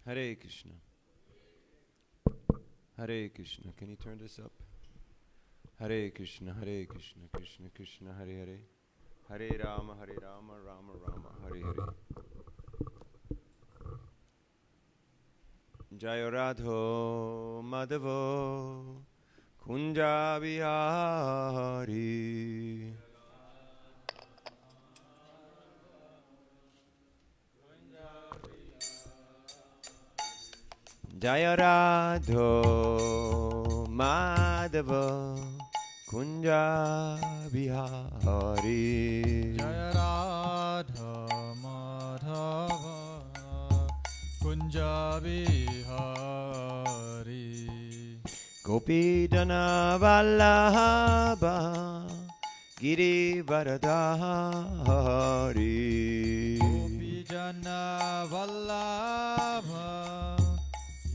Hare Krishna. Hare Krishna. Can you turn this up? Hare Krishna, Hare Krishna, Krishna Krishna, Hare Hare. Hare Rama, Rama Rama, Hare Hare. Jaya Radho Madhavo Kunja Bihari. Jaya Radho Madhava Kunja Bihari. Jaya Radha Madhava Kunja Bihari. Gopi Jana Vallabha Giri Varadhari. Gopi Jana Vallabha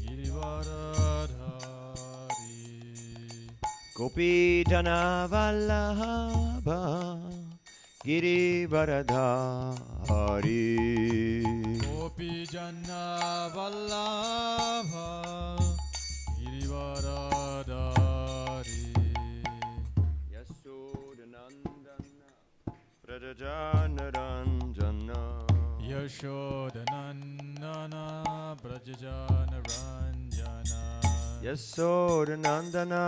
Giri Varadhari. Gopi Jana Vallabha Giri Varadhari. Gopi Jana Vallabha Giri Varadhari. Yashodanandana Prajajanaranjana. Yashodanandana Brajajanaranjana. Yashodanandana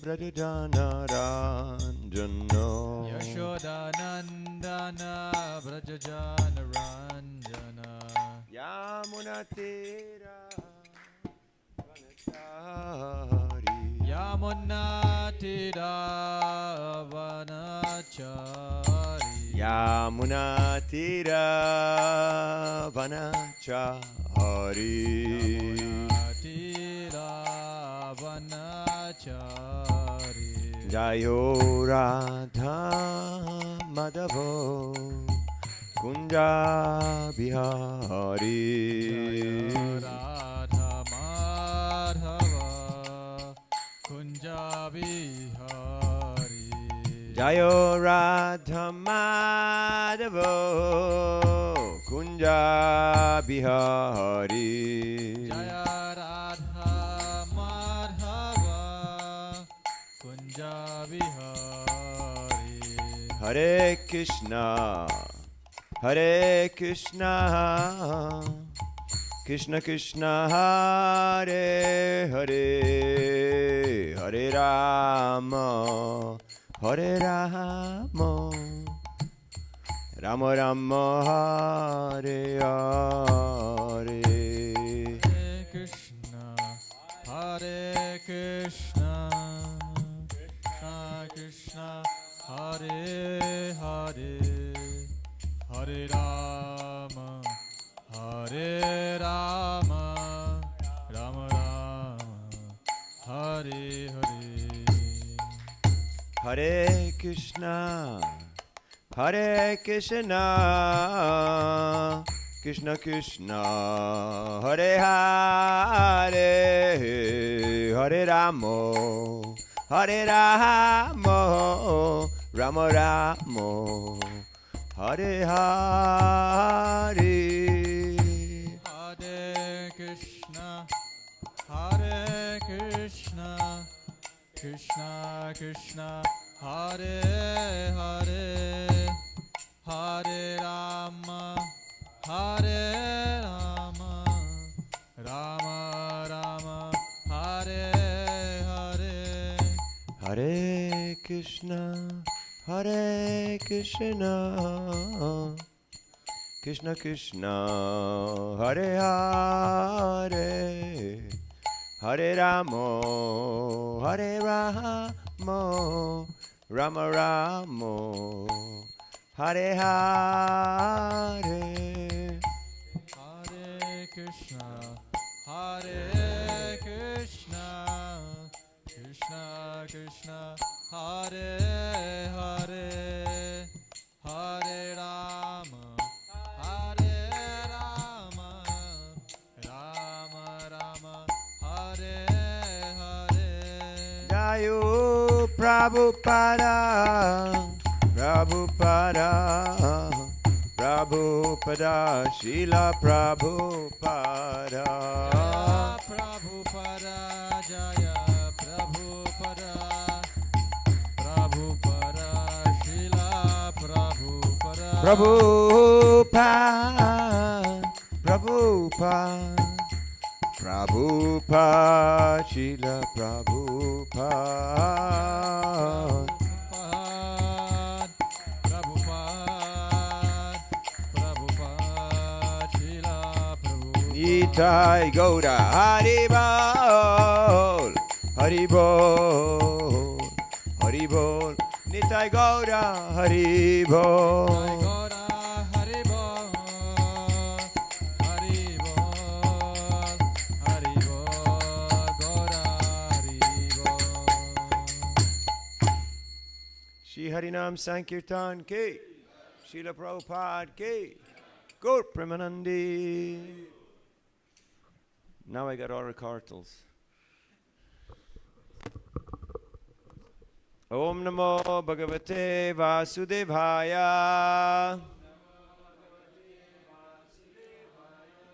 Brajajanaranjana. Yashodanandana Brajajanaranjana. Yamunatira Vanachari. Yamunatira Vanachari. Yamunatira Vanachari. Yamunatira Vanachari. Jayo Radha Madhavo Kunja Bihari. Radha Madhava Kunja Bihari. Jayo Radha Madhavo Kunja Bihari. Jaya Radha Madhava Kunja Bihari. Hare Krishna, Hare Krishna, Krishna Krishna, Hare Hare, Hare Rama, Hare Rama, Rama Rama, Hare Hare. Hare Krishna, Hare Krishna, Krishna Krishna, Hare Hare, Hare Rama, Hare Rama, Rama Rama, Hare Hare. Hare Krishna, Hare Krishna, Krishna Krishna, Hare Hare, Hare Rama, Hare Rama, Rama Rama, Hare Hare. Hare Krishna, Hare Krishna, Krishna Krishna, Hare Hare, Hare Rama, Hare Rama, Rama Rama, Hare Hare. Hare Krishna, Hare Krishna, Krishna Krishna, Hare Hare, Hare Rama, Hare Rama, Rama Rama, Hare Hare. Hare Krishna, Hare Krishna, Krishna Krishna, Hare Hare, Hare Rama, Hare Rama, Rama Rama, Hare Hare. Jayo Prabhupada, Prabhupada, Prabhupada, Srila Prabhupada. Prabhupada, Jaya Prabhupada, Prabhupada, Srila Prabhupada. Prabhupada, Prabhupada, Prabhupada, Srila Prabhupada. Nitai Gaura Haribol, Haribol, Haribol. Nitai Gaura Haribol. Shri Harinam Sankirtan Ki, Srila Prabhupada Ki, Gaur Premanandi. Now I got all the cartels. Om Namo Bhagavate Vasudevaya.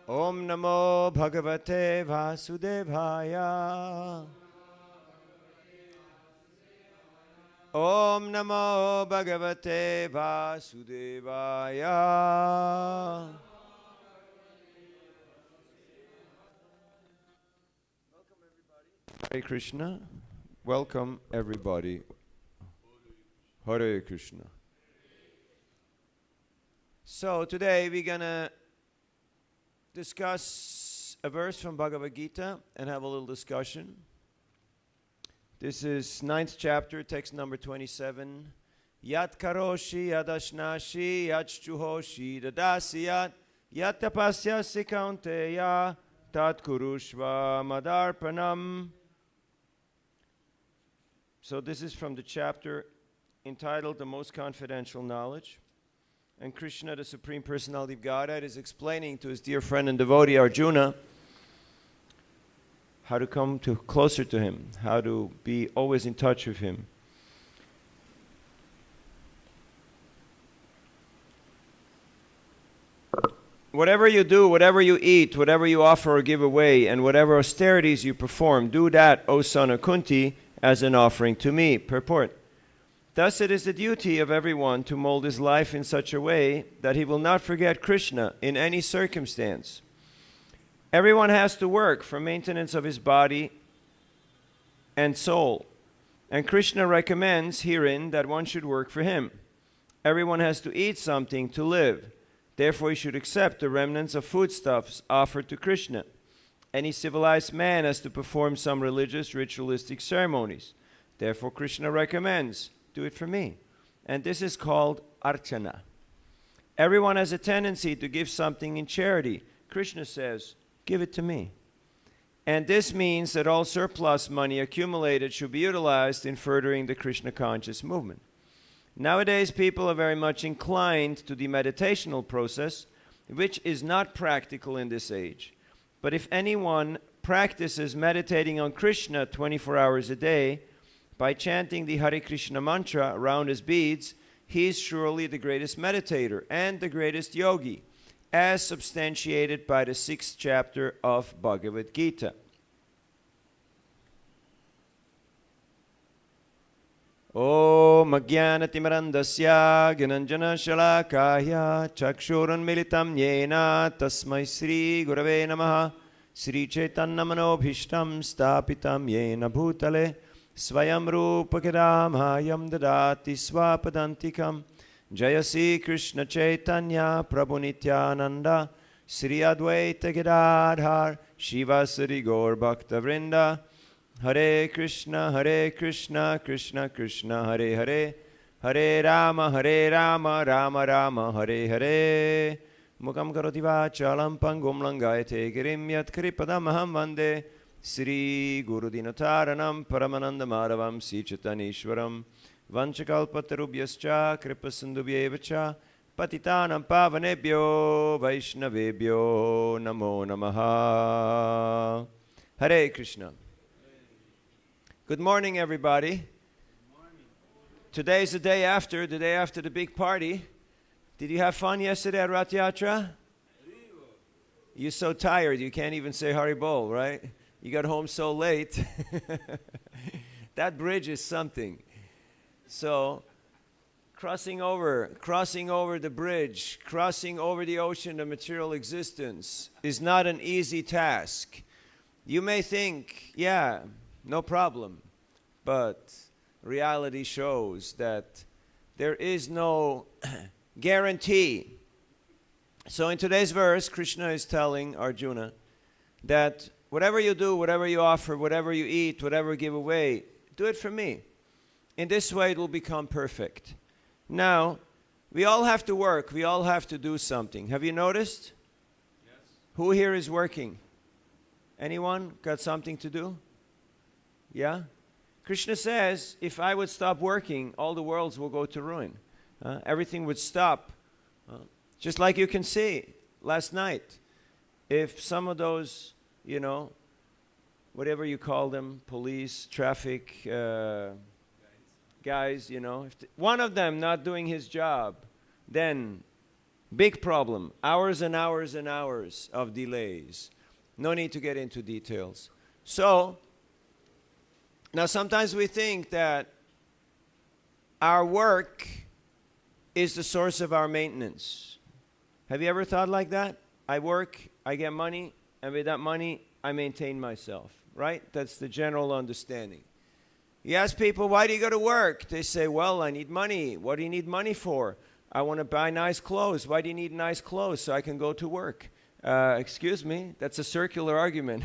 Om Namo Bhagavate Vasudevaya. Om Namo Bhagavate Vasudevaya. Hare Krishna. Welcome everybody. Hare Krishna. So today we're gonna discuss a verse from Bhagavad Gita and have a little discussion. This is 9th chapter, text number 27. Yat karoshi yadashnashi yachchuhoshi dadasiyat yat tapasyasi kaunteya tat kurushva madarpanam. So this is from the chapter entitled The Most Confidential Knowledge. And Krishna, the Supreme Personality of Godhead, is explaining to his dear friend and devotee Arjuna how to come closer to him, how to be always in touch with him. Whatever you do, whatever you eat, whatever you offer or give away, and whatever austerities you perform, do that, O son of Kunti, as an offering to me. Purport. Thus it is the duty of everyone to mold his life in such a way that he will not forget Krishna in any circumstance. Everyone has to work for maintenance of his body and soul, and Krishna recommends herein that one should work for him. Everyone has to eat something to live. Therefore he should accept the remnants of foodstuffs offered to Krishna. Any civilized man has to perform some religious ritualistic ceremonies. Therefore Krishna recommends, do it for me. And this is called archana. Everyone has a tendency to give something in charity. Krishna says, give it to me. And this means that all surplus money accumulated should be utilized in furthering the Krishna conscious movement. Nowadays people are very much inclined to the meditational process, which is not practical in this age. But if anyone practices meditating on Krishna 24 hours a day, by chanting the Hare Krishna mantra around his beads, he is surely the greatest meditator and the greatest yogi, as substantiated by the 6th chapter of Bhagavad Gita. Om Ajnanatimirandasya Gyananjana Shalakaya Chakshuranmilitam Yena Tasmai Sri Gurave Namaha Sri Chaitanya Manobhishtam Stapitam Yena Bhutale Swayam Rupa Kadamhayam Dadati Swapadantikam Jayasi Krishna Chaitanya Prabhu Nityananda Sri Advaita Gadadhar Shivasari Gaur Bhakta Vrinda Hare Krishna, Krishna Krishna, Hare Hare, Hare Rama, Rama Rama, Hare Hare. Mukam karoti vachalam pangum langayate girim yat kripadam aham vande Sri Guru Dinataranam Paramananda Madhavam Sichatanishwaram Vanchakalpatarubhyascha Kripasindubhyevacha Patitanam Pavanebhyo Vaishnavebhyo Namo Namaha. Hare Krishna. Good morning, everybody. Good morning. Today is the day after the big party, Did you have fun yesterday at Rath Yatra? You're so tired you can't even say Haribol, right? You got home so late. That bridge is something. So, crossing over the bridge, crossing over the ocean of material existence is not an easy task. You may think, yeah, no problem, but reality shows that there is no guarantee. So in today's verse, Krishna is telling Arjuna that whatever you do, whatever you offer, whatever you eat, whatever you give away, do it for me. In this way, it will become perfect. Now, we all have to work. We all have to do something. Have you noticed? Yes. Who here is working? Anyone got something to do? Yeah? Krishna says, if I would stop working, all the worlds will go to ruin. Everything would stop. Just like you can see last night. If some of those, whatever you call them, police, traffic guys, if one of them not doing his job, then big problem. Hours and hours and hours of delays. No need to get into details. So, now sometimes we think that our work is the source of our maintenance. Have you ever thought like that? I work, I get money, and with that money, I maintain myself, right? That's the general understanding. You ask people, why do you go to work? They say, well, I need money. What do you need money for? I want to buy nice clothes. Why do you need nice clothes? So I can go to work. Excuse me, that's a circular argument.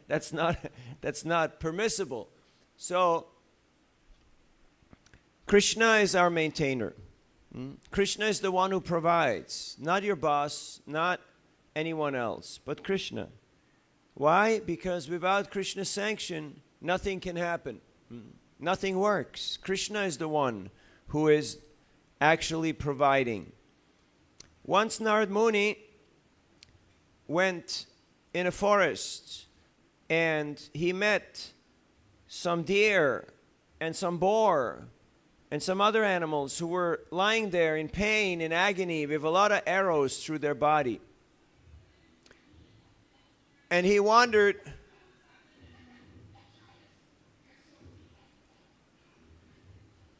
That's not permissible. So, Krishna is our maintainer. Krishna is the one who provides, not your boss, not anyone else, but Krishna. Why? Because without Krishna's sanction, nothing can happen. Nothing works. Krishna is the one who is actually providing. Once Narad Muni went in a forest and he met some deer and some boar and some other animals who were lying there in pain, in agony, with a lot of arrows through their body. And he wondered,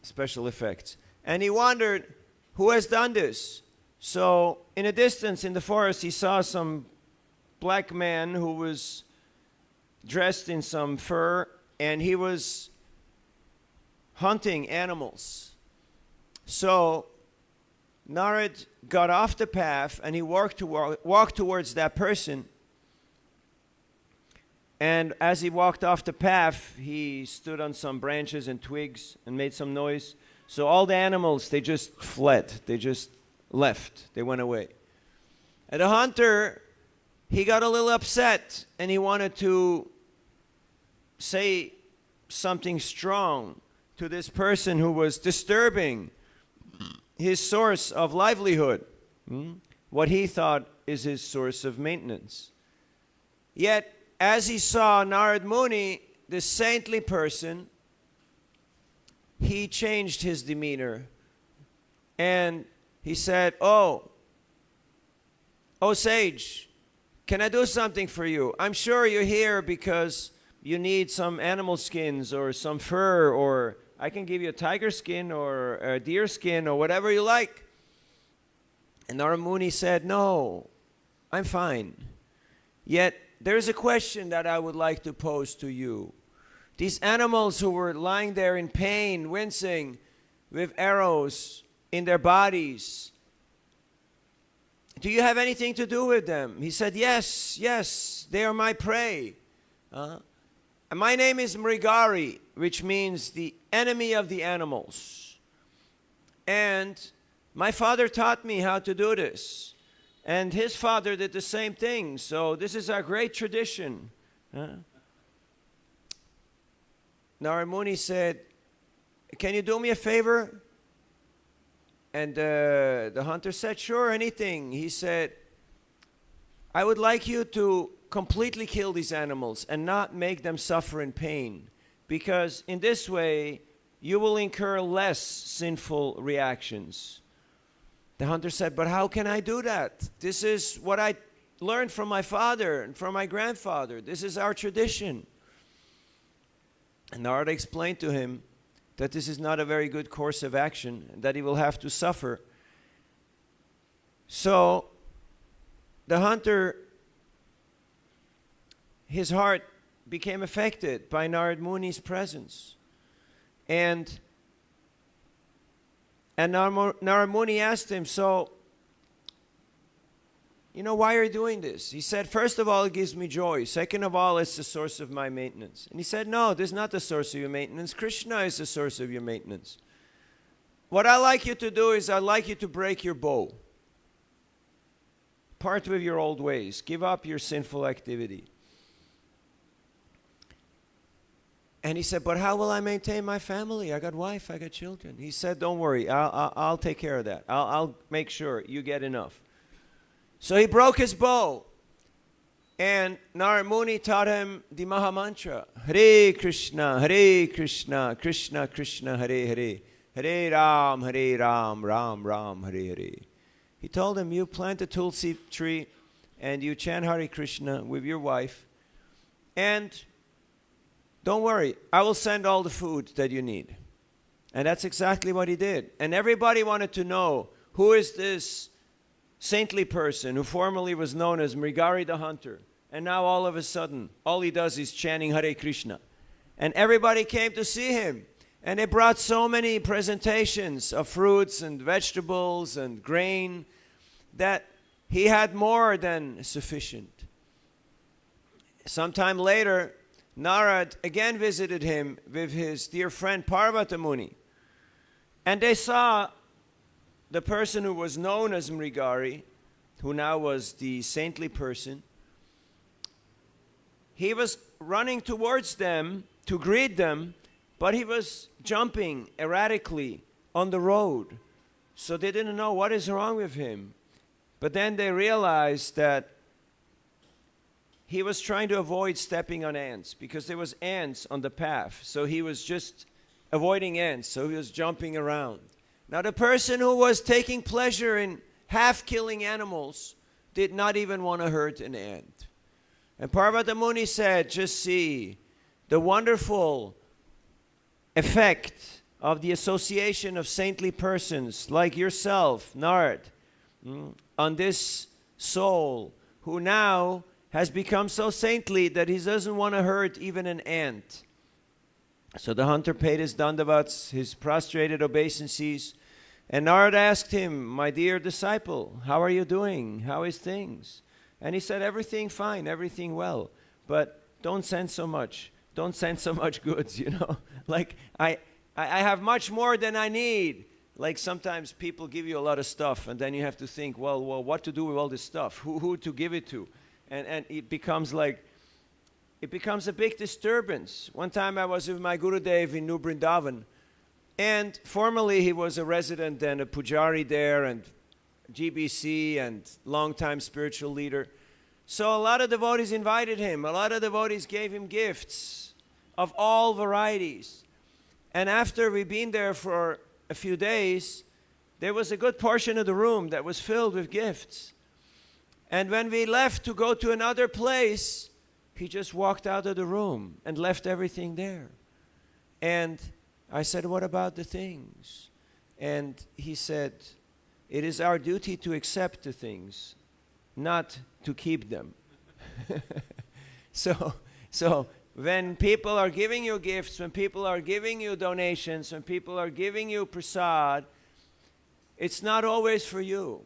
special effects, and he wondered, who has done this? So in a distance in the forest, he saw some black man who was dressed in some fur, and he was hunting animals. So Narad got off the path and he walked towards that person. And as he walked off the path, he stood on some branches and twigs and made some noise. So all the animals, they just fled. They just left. They went away. And the hunter, he got a little upset and he wanted to say something strong to this person who was disturbing his source of livelihood, what he thought is his source of maintenance. Yet, as he saw Narad Muni, this saintly person, he changed his demeanor. And he said, oh sage, can I do something for you? I'm sure you're here because you need some animal skins or some fur, or I can give you a tiger skin or a deer skin or whatever you like. And Narad Muni said, no, I'm fine. Yet, there's a question that I would like to pose to you. These animals who were lying there in pain, wincing, with arrows in their bodies, do you have anything to do with them? He said, yes, they are my prey. And my name is Mrigari, which means the enemy of the animals. And my father taught me how to do this. And his father did the same thing. So this is our great tradition. Narad Muni said, can you do me a favor? And the hunter said, sure, anything. He said, I would like you to completely kill these animals and not make them suffer in pain, because in this way you will incur less sinful reactions. The hunter said, but how can I do that? This is what I learned from my father and from my grandfather. This is our tradition. And Narada explained to him that this is not a very good course of action and that he will have to suffer. So the hunter, his heart became affected by Narad Muni's presence. And Narad Muni asked him, so, why are you doing this? He said, first of all, it gives me joy. Second of all, it's the source of my maintenance. And he said, no, this is not the source of your maintenance. Krishna is the source of your maintenance. What I like you to do is I'd like you to break your bow. Part with your old ways. Give up your sinful activity. And he said, but how will I maintain my family? I got wife, I got children. He said, don't worry, I'll take care of that. I'll make sure you get enough. So he broke his bow. And Narad Muni taught him the Maha Mantra. Hare Krishna, Krishna Krishna, Hare Hare. Hare Ram, Ram Ram, Hare Hare. He told him, you plant a tulsi tree and you chant Hare Krishna with your wife. And don't worry, I will send all the food that you need. And that's exactly what he did. And everybody wanted to know, who is this saintly person who formerly was known as Mrigari the hunter? And now all of a sudden, all he does is chanting Hare Krishna. And everybody came to see him. And they brought so many presentations of fruits and vegetables and grain that he had more than sufficient. Sometime later, Narad again visited him with his dear friend Parvata Muni. And they saw the person who was known as Mrigari, who now was the saintly person. He was running towards them to greet them, but he was jumping erratically on the road. So they didn't know what is wrong with him. But then they realized that he was trying to avoid stepping on ants because there was ants on the path. So he was just avoiding ants. So he was jumping around. Now the person who was taking pleasure in half killing animals did not even want to hurt an ant. And Parvata Muni said, just see the wonderful effect of the association of saintly persons like yourself, Narad, on this soul who now has become so saintly that he doesn't want to hurt even an ant. So the hunter paid his dandavats, his prostrated obeisances, and Narad asked him, my dear disciple, how are you doing? How is things? And he said, everything fine, everything well, but don't send so much. Don't send so much goods, Like, I have much more than I need. Like sometimes people give you a lot of stuff, and then you have to think, well, what to do with all this stuff? Who to give it to? And it becomes a big disturbance. One time I was with my Gurudev in New Brindavan, and formerly he was a resident and a pujari there, and GBC, and long-time spiritual leader. So a lot of devotees invited him. A lot of devotees gave him gifts of all varieties. And after we'd been there for a few days, there was a good portion of the room that was filled with gifts. And when we left to go to another place, he just walked out of the room and left everything there. And I said, what about the things? And he said, it is our duty to accept the things, not to keep them. So when people are giving you gifts, when people are giving you donations, when people are giving you prasad, it's not always for you.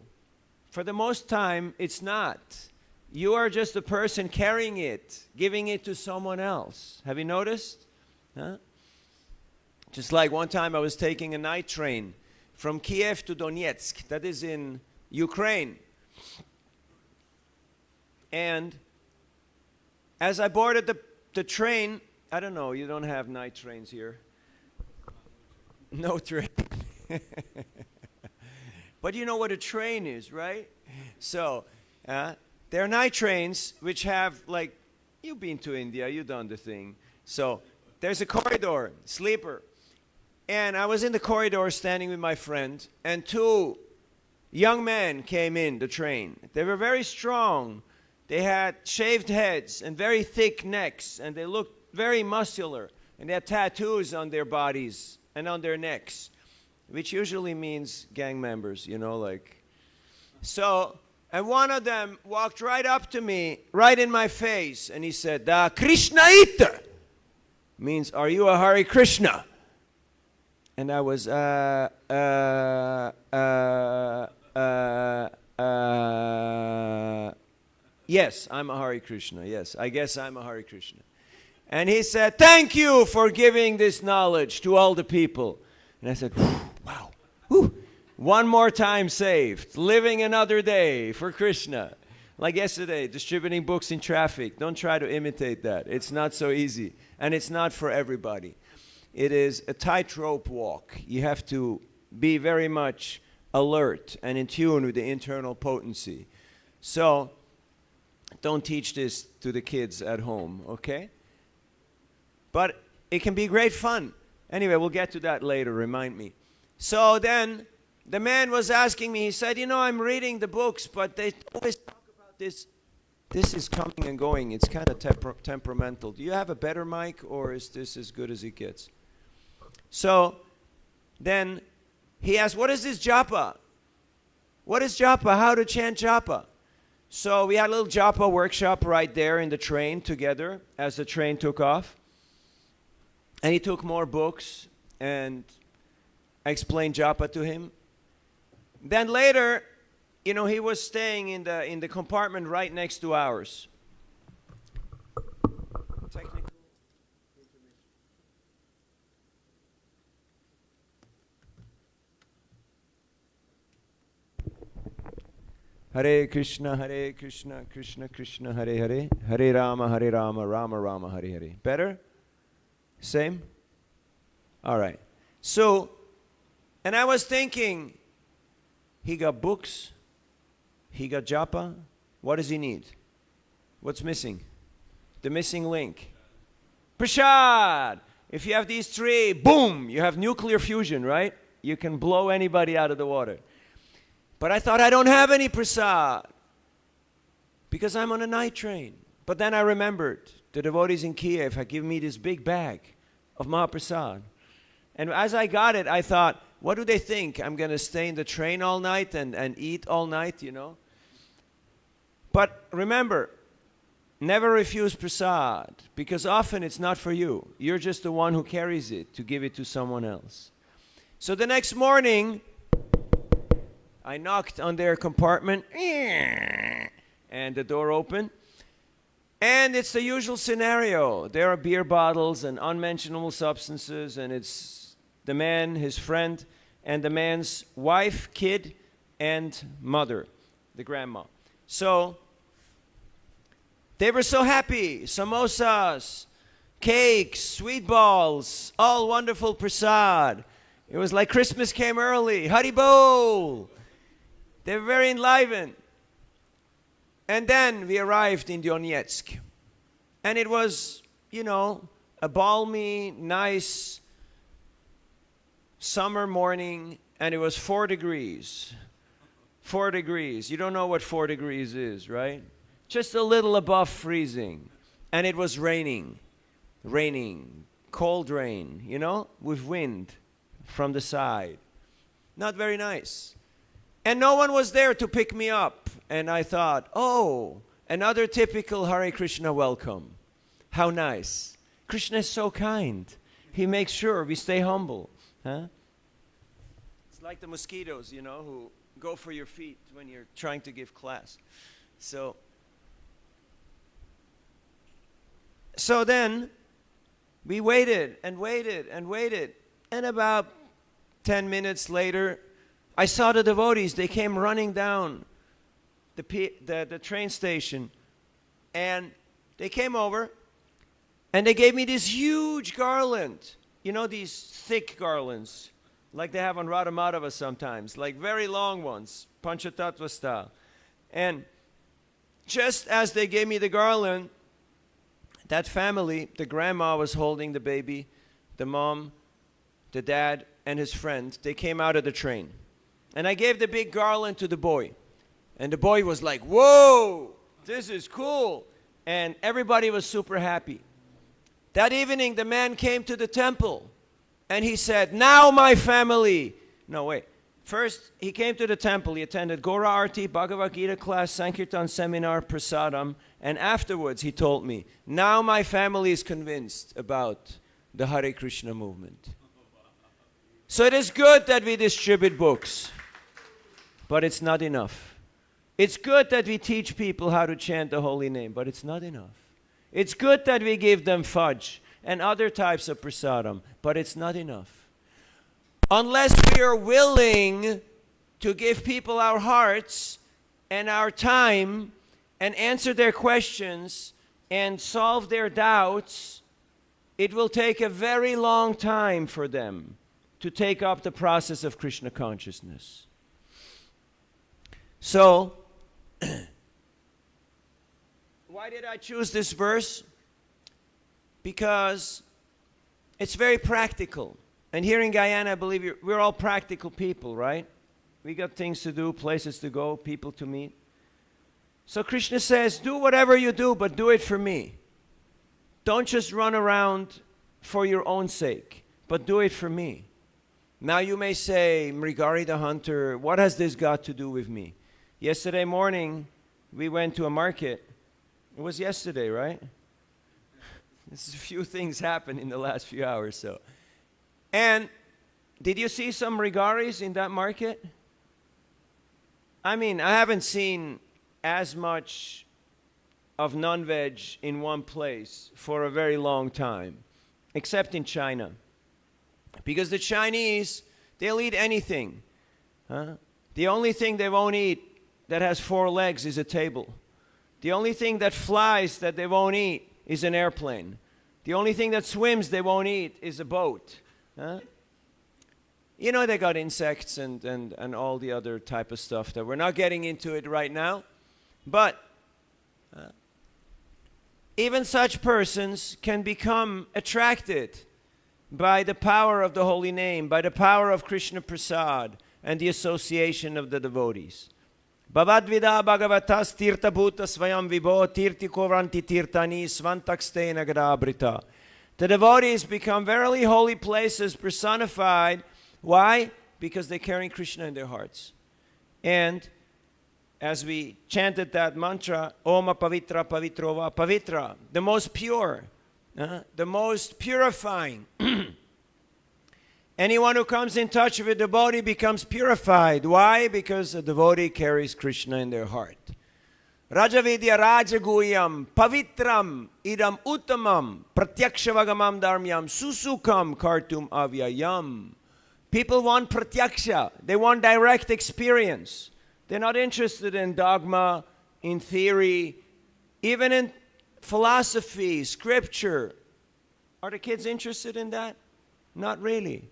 For the most time, it's not. You are just the person carrying it, giving it to someone else. Have you noticed? Huh? Just like one time I was taking a night train from Kiev to Donetsk, that is in Ukraine. And as I boarded the train, I don't know, you don't have night trains here. No train. But you know what a train is, right? So, there are night trains which have, like, you've been to India, you've done the thing. So, there's a corridor, sleeper. And I was in the corridor standing with my friend, and two young men came in the train. They were very strong. They had shaved heads and very thick necks, and they looked very muscular. And they had tattoos on their bodies and on their necks, which usually means gang members, you know, like. So, and one of them walked right up to me, right in my face, and he said, "Da Krishnaita," means, "Are you a Hare Krishna?" And I was, yes, I'm a Hare Krishna. Yes, I guess I'm a Hare Krishna. And he said, "Thank you for giving this knowledge to all the people." And I said, wow, whew, one more time saved, living another day for Krishna. Like yesterday, distributing books in traffic. Don't try to imitate that. It's not so easy. And it's not for everybody. It is a tightrope walk. You have to be very much alert and in tune with the internal potency. So, don't teach this to the kids at home, okay? But it can be great fun. Anyway, we'll get to that later, remind me. So then, the man was asking me, he said, "You know, I'm reading the books, but they always talk about this. This is coming and going. It's kind of temperamental. Do you have a better mic, or is this as good as it gets?" So then he asked, "What is this japa? What is japa? How to chant japa?" So we had a little japa workshop right there in the train together as the train took off. And he took more books, and I explained japa to him. Then later, you know, he was staying in the compartment right next to ours. Technical. Hare Krishna, Krishna Krishna, Hare Hare, Hare Rama, Rama Rama, Hare Hare. Better? Same? All right. So, and I was thinking, he got books, he got japa. What does he need? What's missing? The missing link. Prashad! If you have these three, boom, you have nuclear fusion, right? You can blow anybody out of the water. But I thought I don't have any prasad because I'm on a night train. But then I remembered the devotees in Kiev had given me this big bag of Mahaprasad. And as I got it, I thought, what do they think? I'm going to stay in the train all night and eat all night, you know? But remember, never refuse prasad, because often it's not for you. You're just the one who carries it to give it to someone else. So the next morning, I knocked on their compartment, and the door opened. And it's the usual scenario. There are beer bottles and unmentionable substances, and it's the man, his friend, and the man's wife, kid, and mother, the grandma. So they were so happy. Samosas, cakes, sweet balls, all wonderful prasad. It was like Christmas came early. Haribol! They were very enlivened. And then we arrived in Donetsk. And it was, you know, a balmy, nice summer morning, and it was 4 degrees. 4 degrees. You don't know what 4 degrees is, right? Just a little above freezing. And it was raining. Raining. Cold rain, you know, with wind from the side. Not very nice. And no one was there to pick me up. And I thought, oh, another typical Hare Krishna welcome. How nice. Krishna is so kind. He makes sure we stay humble. Huh? It's like the mosquitoes, you know, who go for your feet when you're trying to give class. So then we waited and waited and waited. And about 10 minutes later, I saw the devotees. They came running down the train station, and they came over, and they gave me this huge garland. You know, these thick garlands, like they have on Radha Madhava sometimes, like very long ones, Panchatattva style. And just as they gave me the garland, that family, the grandma was holding the baby, the mom, the dad, and his friend, they came out of the train. And I gave the big garland to the boy. And the boy was like, whoa, this is cool. And everybody was super happy. That evening, the man came to the temple. And he said, now my family. No, wait. First, he came to the temple. He attended Gora Arti, Bhagavad Gita class, Sankirtan seminar, Prasadam. And afterwards, he told me, now my family is convinced about the Hare Krishna movement. So it is good that we distribute books. But it's not enough. It's good that we teach people how to chant the holy name. But it's not enough. It's good that we give them fudge and other types of prasadam. But it's not enough. Unless we are willing to give people our hearts and our time and answer their questions and solve their doubts, it will take a very long time for them to take up the process of Krishna consciousness. So, why did I choose this verse? Because it's very practical. And here in Guyana, I believe we're all practical people, right? We got things to do, places to go, people to meet. So Krishna says, do whatever you do, but do it for me. Don't just run around for your own sake, but do it for me. Now you may say, Mrigari the hunter, what has this got to do with me? Yesterday morning, we went to a market. It was yesterday, right? This is a few things happened in the last few hours, so. And did you see some Mrigaris in that market? I mean, I haven't seen as much of non-veg in one place for a very long time, except in China. Because the Chinese, they'll eat anything. The only thing they won't eat that has 4 legs is a table. The only thing that flies that they won't eat is an airplane. The only thing that swims they won't eat is a boat. You know, they got insects and all the other type of stuff that we're not getting into it right now. But even such persons can become attracted by the power of the holy name, by the power of Krishna Prasad and the association of the devotees. Bhavadvida bhagavatas tirta bhuta svayam vibho tirti kovanti tirtani svantakstena gadabrita. The devotees become verily holy places personified. Why? Because they're carrying Krishna in their hearts. And as we chanted that mantra, Oma Pavitra Pavitrova Pavitra, the most pure, the most purifying. Anyone who comes in touch with a devotee becomes purified. Why? Because a devotee carries Krishna in their heart. Rajavidya Rajaguyam Pavitram Idam Uttamam Pratyaksha Dharmyam Susukam Kartum Avyayam. People want pratyaksha. They want direct experience. They're not interested in dogma, in theory, even in philosophy, scripture. Are the kids interested in that? Not really.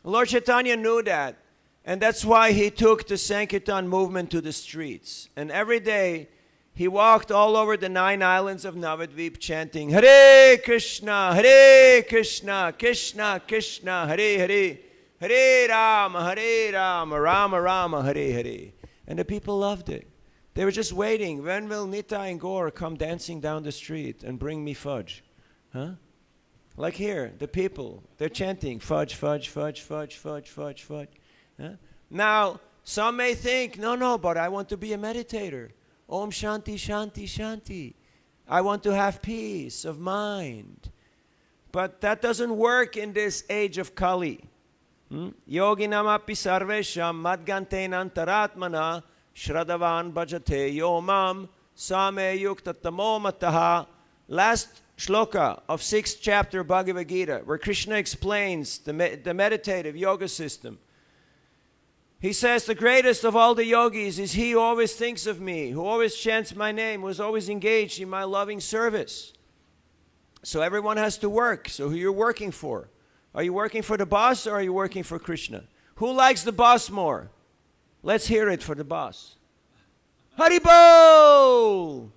Lord Chaitanya knew that, and that's why he took the Sankirtan movement to the streets. And every day, he walked all over the 9 islands of Navadvip chanting, Hare Krishna, Krishna Krishna, Hare Hare, Hare Rama, Rama Rama, Hare Hare. And the people loved it. They were just waiting. When will Nita and Gaur come dancing down the street and bring me fudge? Like here, the people, they're chanting, fudge, fudge, fudge, fudge, fudge, fudge, fudge. Now, some may think, no, but I want to be a meditator. Om Shanti, Shanti, Shanti. I want to have peace of mind. But that doesn't work in this age of Kali. Yoginam api sarvesham madgantein antaratmana Shradavan bhajate yomam same yukta tamomataha. Last shloka of 6th chapter Bhagavad Gita, where Krishna explains the meditative yoga system. He says, the greatest of all the yogis is he who always thinks of me, who always chants my name, who is always engaged in my loving service. So everyone has to work. So who you're working for? Are you working for the boss or are you working for Krishna? Who likes the boss more? Let's hear it for the boss. Haribol!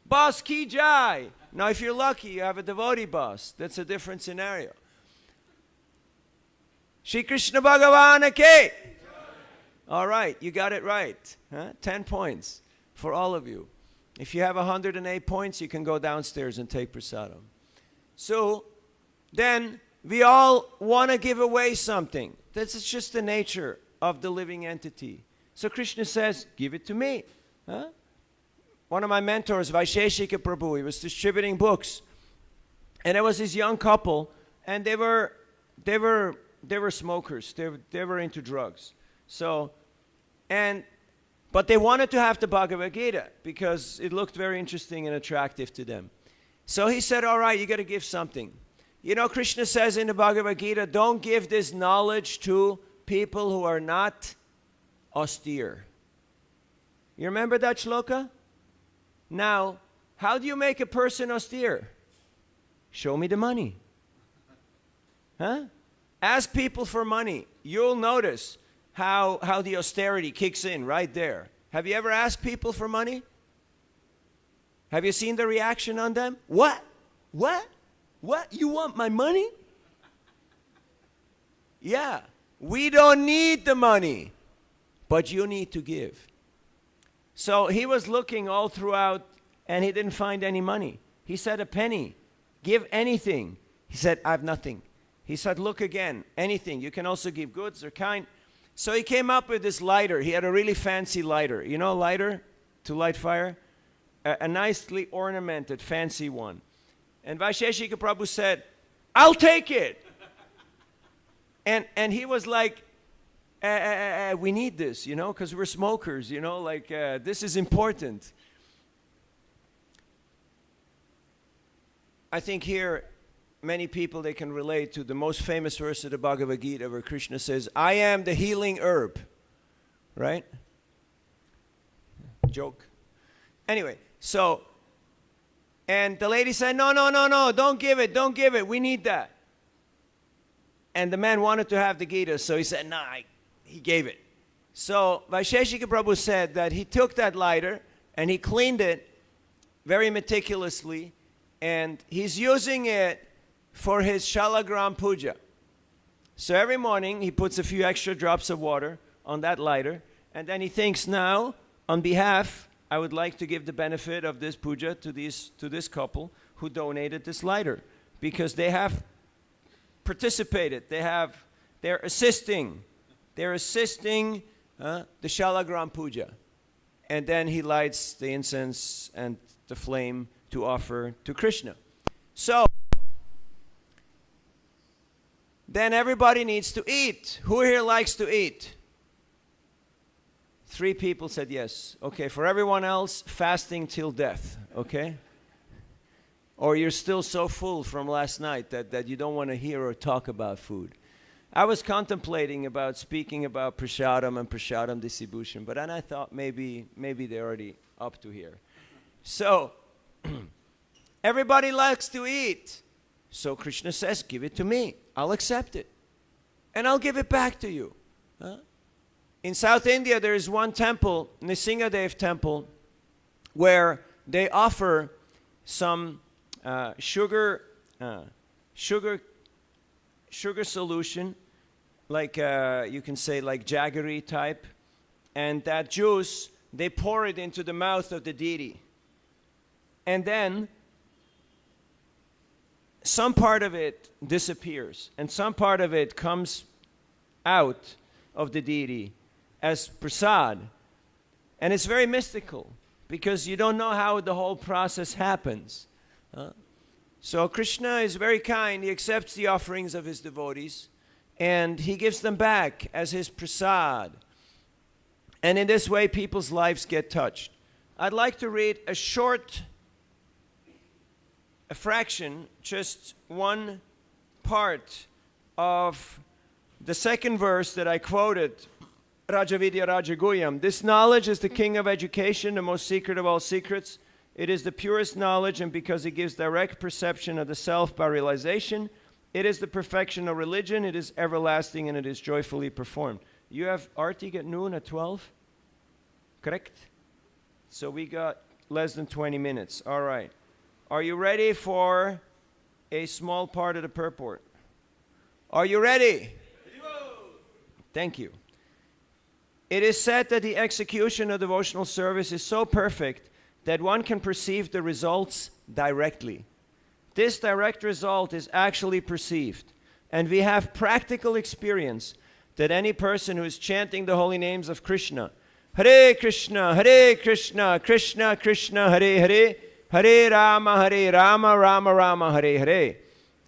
Boss ki jai! Now if you're lucky, you have a devotee boss. That's a different scenario. Shri Krishna Bhagavan ke! All right, you got it right. 10 points for all of you. If you have 108 points, you can go downstairs and take prasadam. So then we all want to give away something. This is just the nature of the living entity. So Krishna says, give it to me. One of my mentors, Vaisheshika Prabhu, he was distributing books. And there was this young couple, and they were smokers. They were into drugs. But they wanted to have the Bhagavad Gita because it looked very interesting and attractive to them. So he said, all right, you got to give something. You know, Krishna says in the Bhagavad Gita, don't give this knowledge to people who are not austere. You remember that shloka? Now, how do you make a person austere? Show me the money. Ask people for money. You'll notice how the austerity kicks in right there. Have you ever asked people for money? Have you seen the reaction on them? What? What? What? You want my money? Yeah. We don't need the money, but you need to give. So he was looking all throughout, and he didn't find any money. He said, a penny. Give anything. He said, I have nothing. He said, look again. Anything. You can also give goods or kind. So he came up with this lighter. He had a really fancy lighter. You know a lighter to light fire? A nicely ornamented, fancy one. And Vaisheshika Prabhu said, I'll take it. And he was like, we need this, you know, because we're smokers, you know, like this is important. I think here many people, they can relate to the most famous verse of the Bhagavad Gita where Krishna says, I am the healing herb. Right? Joke. Anyway, so, and the lady said, no, don't give it, we need that. And the man wanted to have the Gita, so he said, he gave it. So Vaisheshika Prabhu said that he took that lighter and he cleaned it very meticulously, and he's using it for his Shalagram Puja. So every morning he puts a few extra drops of water on that lighter, and then he thinks, now, on behalf, I would like to give the benefit of this puja to this couple who donated this lighter, because they have participated. They're assisting the Shalagram Puja. And then he lights the incense and the flame to offer to Krishna. So, then everybody needs to eat. Who here likes to eat? 3 people said yes. Okay, for everyone else, fasting till death, okay? Or you're still so full from last night that you don't want to hear or talk about food. I was contemplating about speaking about prasadam and prasadam distribution, but then I thought maybe they're already up to here. So, everybody likes to eat. So Krishna says, give it to me. I'll accept it. And I'll give it back to you. In South India, there is one temple, Nrsingadev temple, where they offer some sugar solution, like you can say like jaggery type, and that juice, they pour it into the mouth of the deity. And then some part of it disappears, and some part of it comes out of the deity as prasad. And it's very mystical, because you don't know how the whole process happens. So Krishna is very kind. He accepts the offerings of his devotees, and he gives them back as his prasad. And in this way, people's lives get touched. I'd like to read a fraction, just one part of the second verse that I quoted, Rajavidya Rajaguyam. This knowledge is the king of education, the most secret of all secrets. It is the purest knowledge, and because it gives direct perception of the self by realization, it is the perfection of religion, it is everlasting, and it is joyfully performed. You have Artik at noon at 12? Correct? So we got less than 20 minutes. All right. Are you ready for a small part of the purport? Are you ready? Thank you. It is said that the execution of devotional service is so perfect that one can perceive the results directly. This direct result is actually perceived, and we have practical experience that any person who is chanting the holy names of Krishna, Hare Krishna, Krishna Krishna, Hare Hare, Hare Rama, Rama Rama, Hare Hare,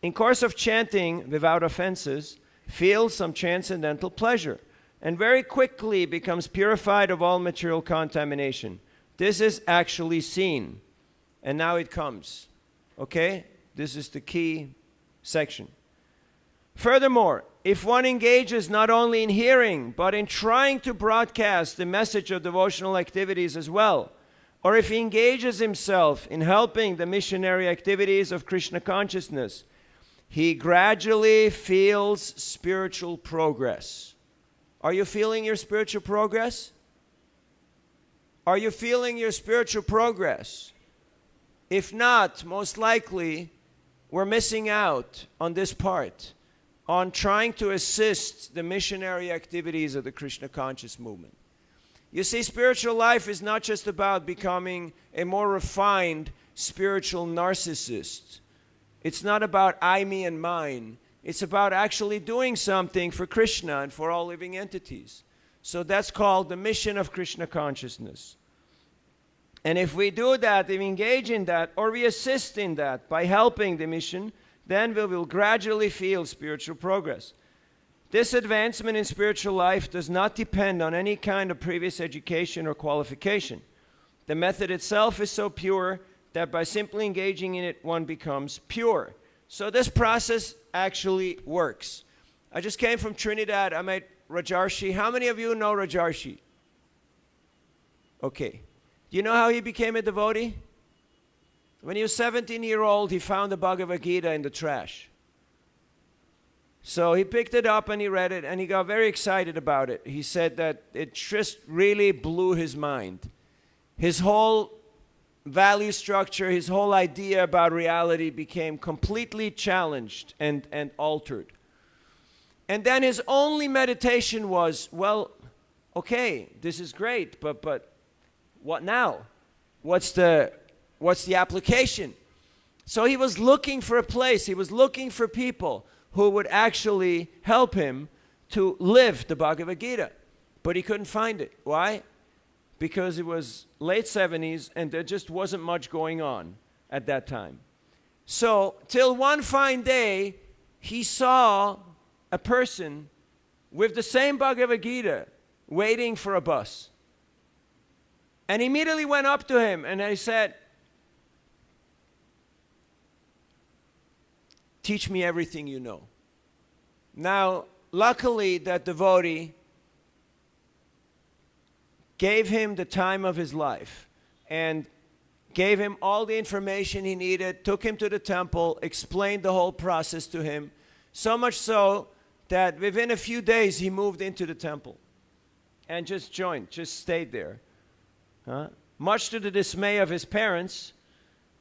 in course of chanting without offenses, feels some transcendental pleasure, and very quickly becomes purified of all material contamination. This is actually seen. And now it comes. Okay? This is the key section. Furthermore, if one engages not only in hearing, but in trying to broadcast the message of devotional activities as well, or if he engages himself in helping the missionary activities of Krishna consciousness, he gradually feels spiritual progress. Are you feeling your spiritual progress? Are you feeling your spiritual progress? If not, most likely, we're missing out on this part, on trying to assist the missionary activities of the Krishna conscious movement. You see, spiritual life is not just about becoming a more refined spiritual narcissist. It's not about I, me, and mine. It's about actually doing something for Krishna and for all living entities. So that's called the mission of Krishna consciousness. And if we do that, if we engage in that, or we assist in that by helping the mission, then we will gradually feel spiritual progress. This advancement in spiritual life does not depend on any kind of previous education or qualification. The method itself is so pure that by simply engaging in it, one becomes pure. So this process actually works. I just came from Trinidad. I met Rajarshi. How many of you know Rajarshi? Okay. Do you know how he became a devotee? When he was 17-year-old, he found the Bhagavad Gita in the trash. So he picked it up and he read it and he got very excited about it. He said that it just really blew his mind. His whole value structure, his whole idea about reality became completely challenged and altered. And then his only meditation was, well, okay, this is great, but what now? What's the application? So he was looking for a place. He was looking for people who would actually help him to live the Bhagavad Gita. But he couldn't find it. Why? Because it was late 70s and there just wasn't much going on at that time. So till one fine day, he saw a person with the same Bhagavad Gita waiting for a bus. And he immediately went up to him and he said, teach me everything you know. Now, luckily, that devotee gave him the time of his life and gave him all the information he needed, took him to the temple, explained the whole process to him, so much so that within a few days he moved into the temple and just joined, just stayed there. Much to the dismay of his parents,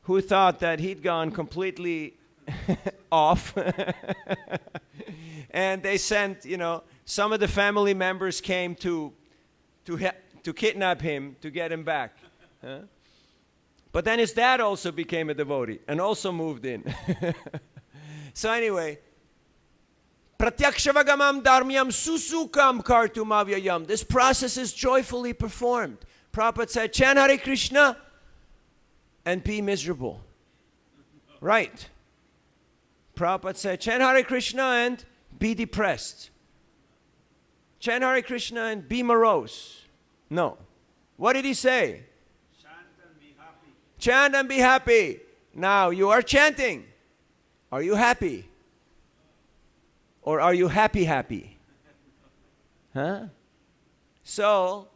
who thought that he'd gone completely off. And they sent, some of the family members came to kidnap him, to get him back. But then his dad also became a devotee and also moved in. So anyway, Pratyakshavagam dharmyam susukam kartumavyayam. This process is joyfully performed. Prabhupada said, chant Hare Krishna and be miserable. Right. Prabhupada said, chant Hare Krishna and be depressed. Chant Hare Krishna and be morose. No. What did he say? Chant and be happy. Chant and be happy. Now, you are chanting. Are you happy? Or are you happy? So,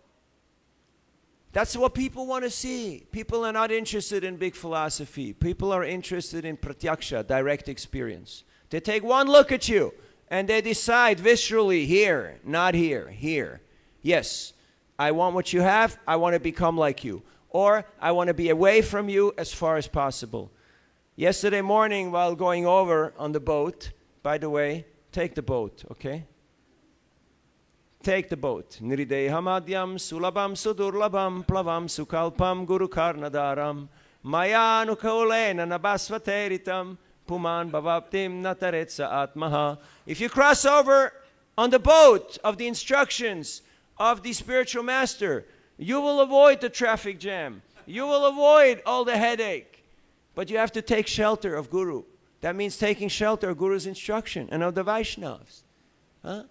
that's what people want to see. People are not interested in big philosophy. People are interested in pratyaksha, direct experience. They take one look at you and they decide viscerally, here, not here, here. Yes, I want what you have. I want to become like you. Or I want to be away from you as far as possible. Yesterday morning while going over on the boat, by the way, take the boat, okay? take the boat. Nridehamadyam sulabam sudurlabam plavam sukalpam guru karnadaram mayanukaulena nabasvateritam puman bhavaptim nataretsa atmaha. If you cross over on the boat of the instructions of the spiritual master, you will avoid the traffic jam. You will avoid all the headache. But you have to take shelter of Guru. That means taking shelter of Guru's instruction and of the Vaishnavas. Huh?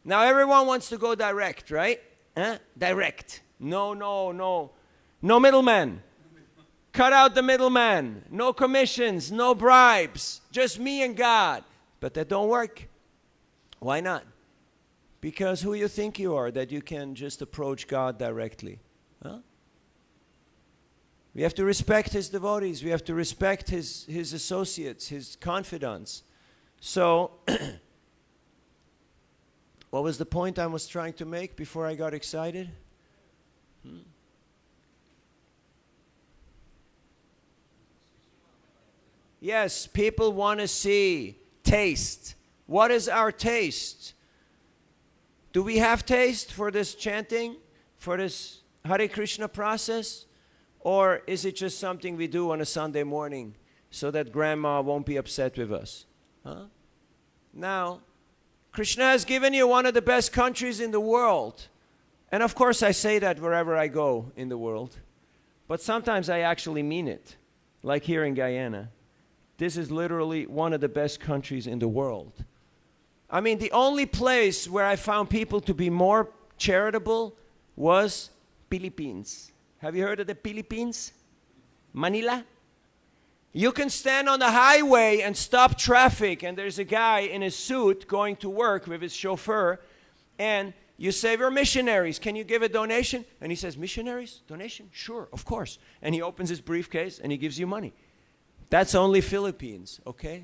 Now everyone wants to go direct, right? Direct. No middleman. Cut out the middleman. No commissions, no bribes. Just me and God. But that don't work. Why not? Because who you think you are that you can just approach God directly? Huh? We have to respect his devotees. We have to respect his associates, his confidants. So, what was the point I was trying to make before I got excited? Yes, people want to see, taste. What is our taste? Do we have taste for this chanting, for this Hare Krishna process? Or is it just something we do on a Sunday morning so that grandma won't be upset with us? Huh? Now, Krishna has given you one of the best countries in the world. And of course I say that wherever I go in the world. But sometimes I actually mean it. Like here in Guyana. This is literally one of the best countries in the world. I mean, the only place where I found people to be more charitable was Philippines. Have you heard of the Philippines? Manila? You can stand on the highway and stop traffic, and there's a guy in a suit going to work with his chauffeur, and you say, we're missionaries. Can you give a donation? And he says, missionaries? Donation? Sure, of course. And he opens his briefcase, and he gives you money. That's only Philippines, okay?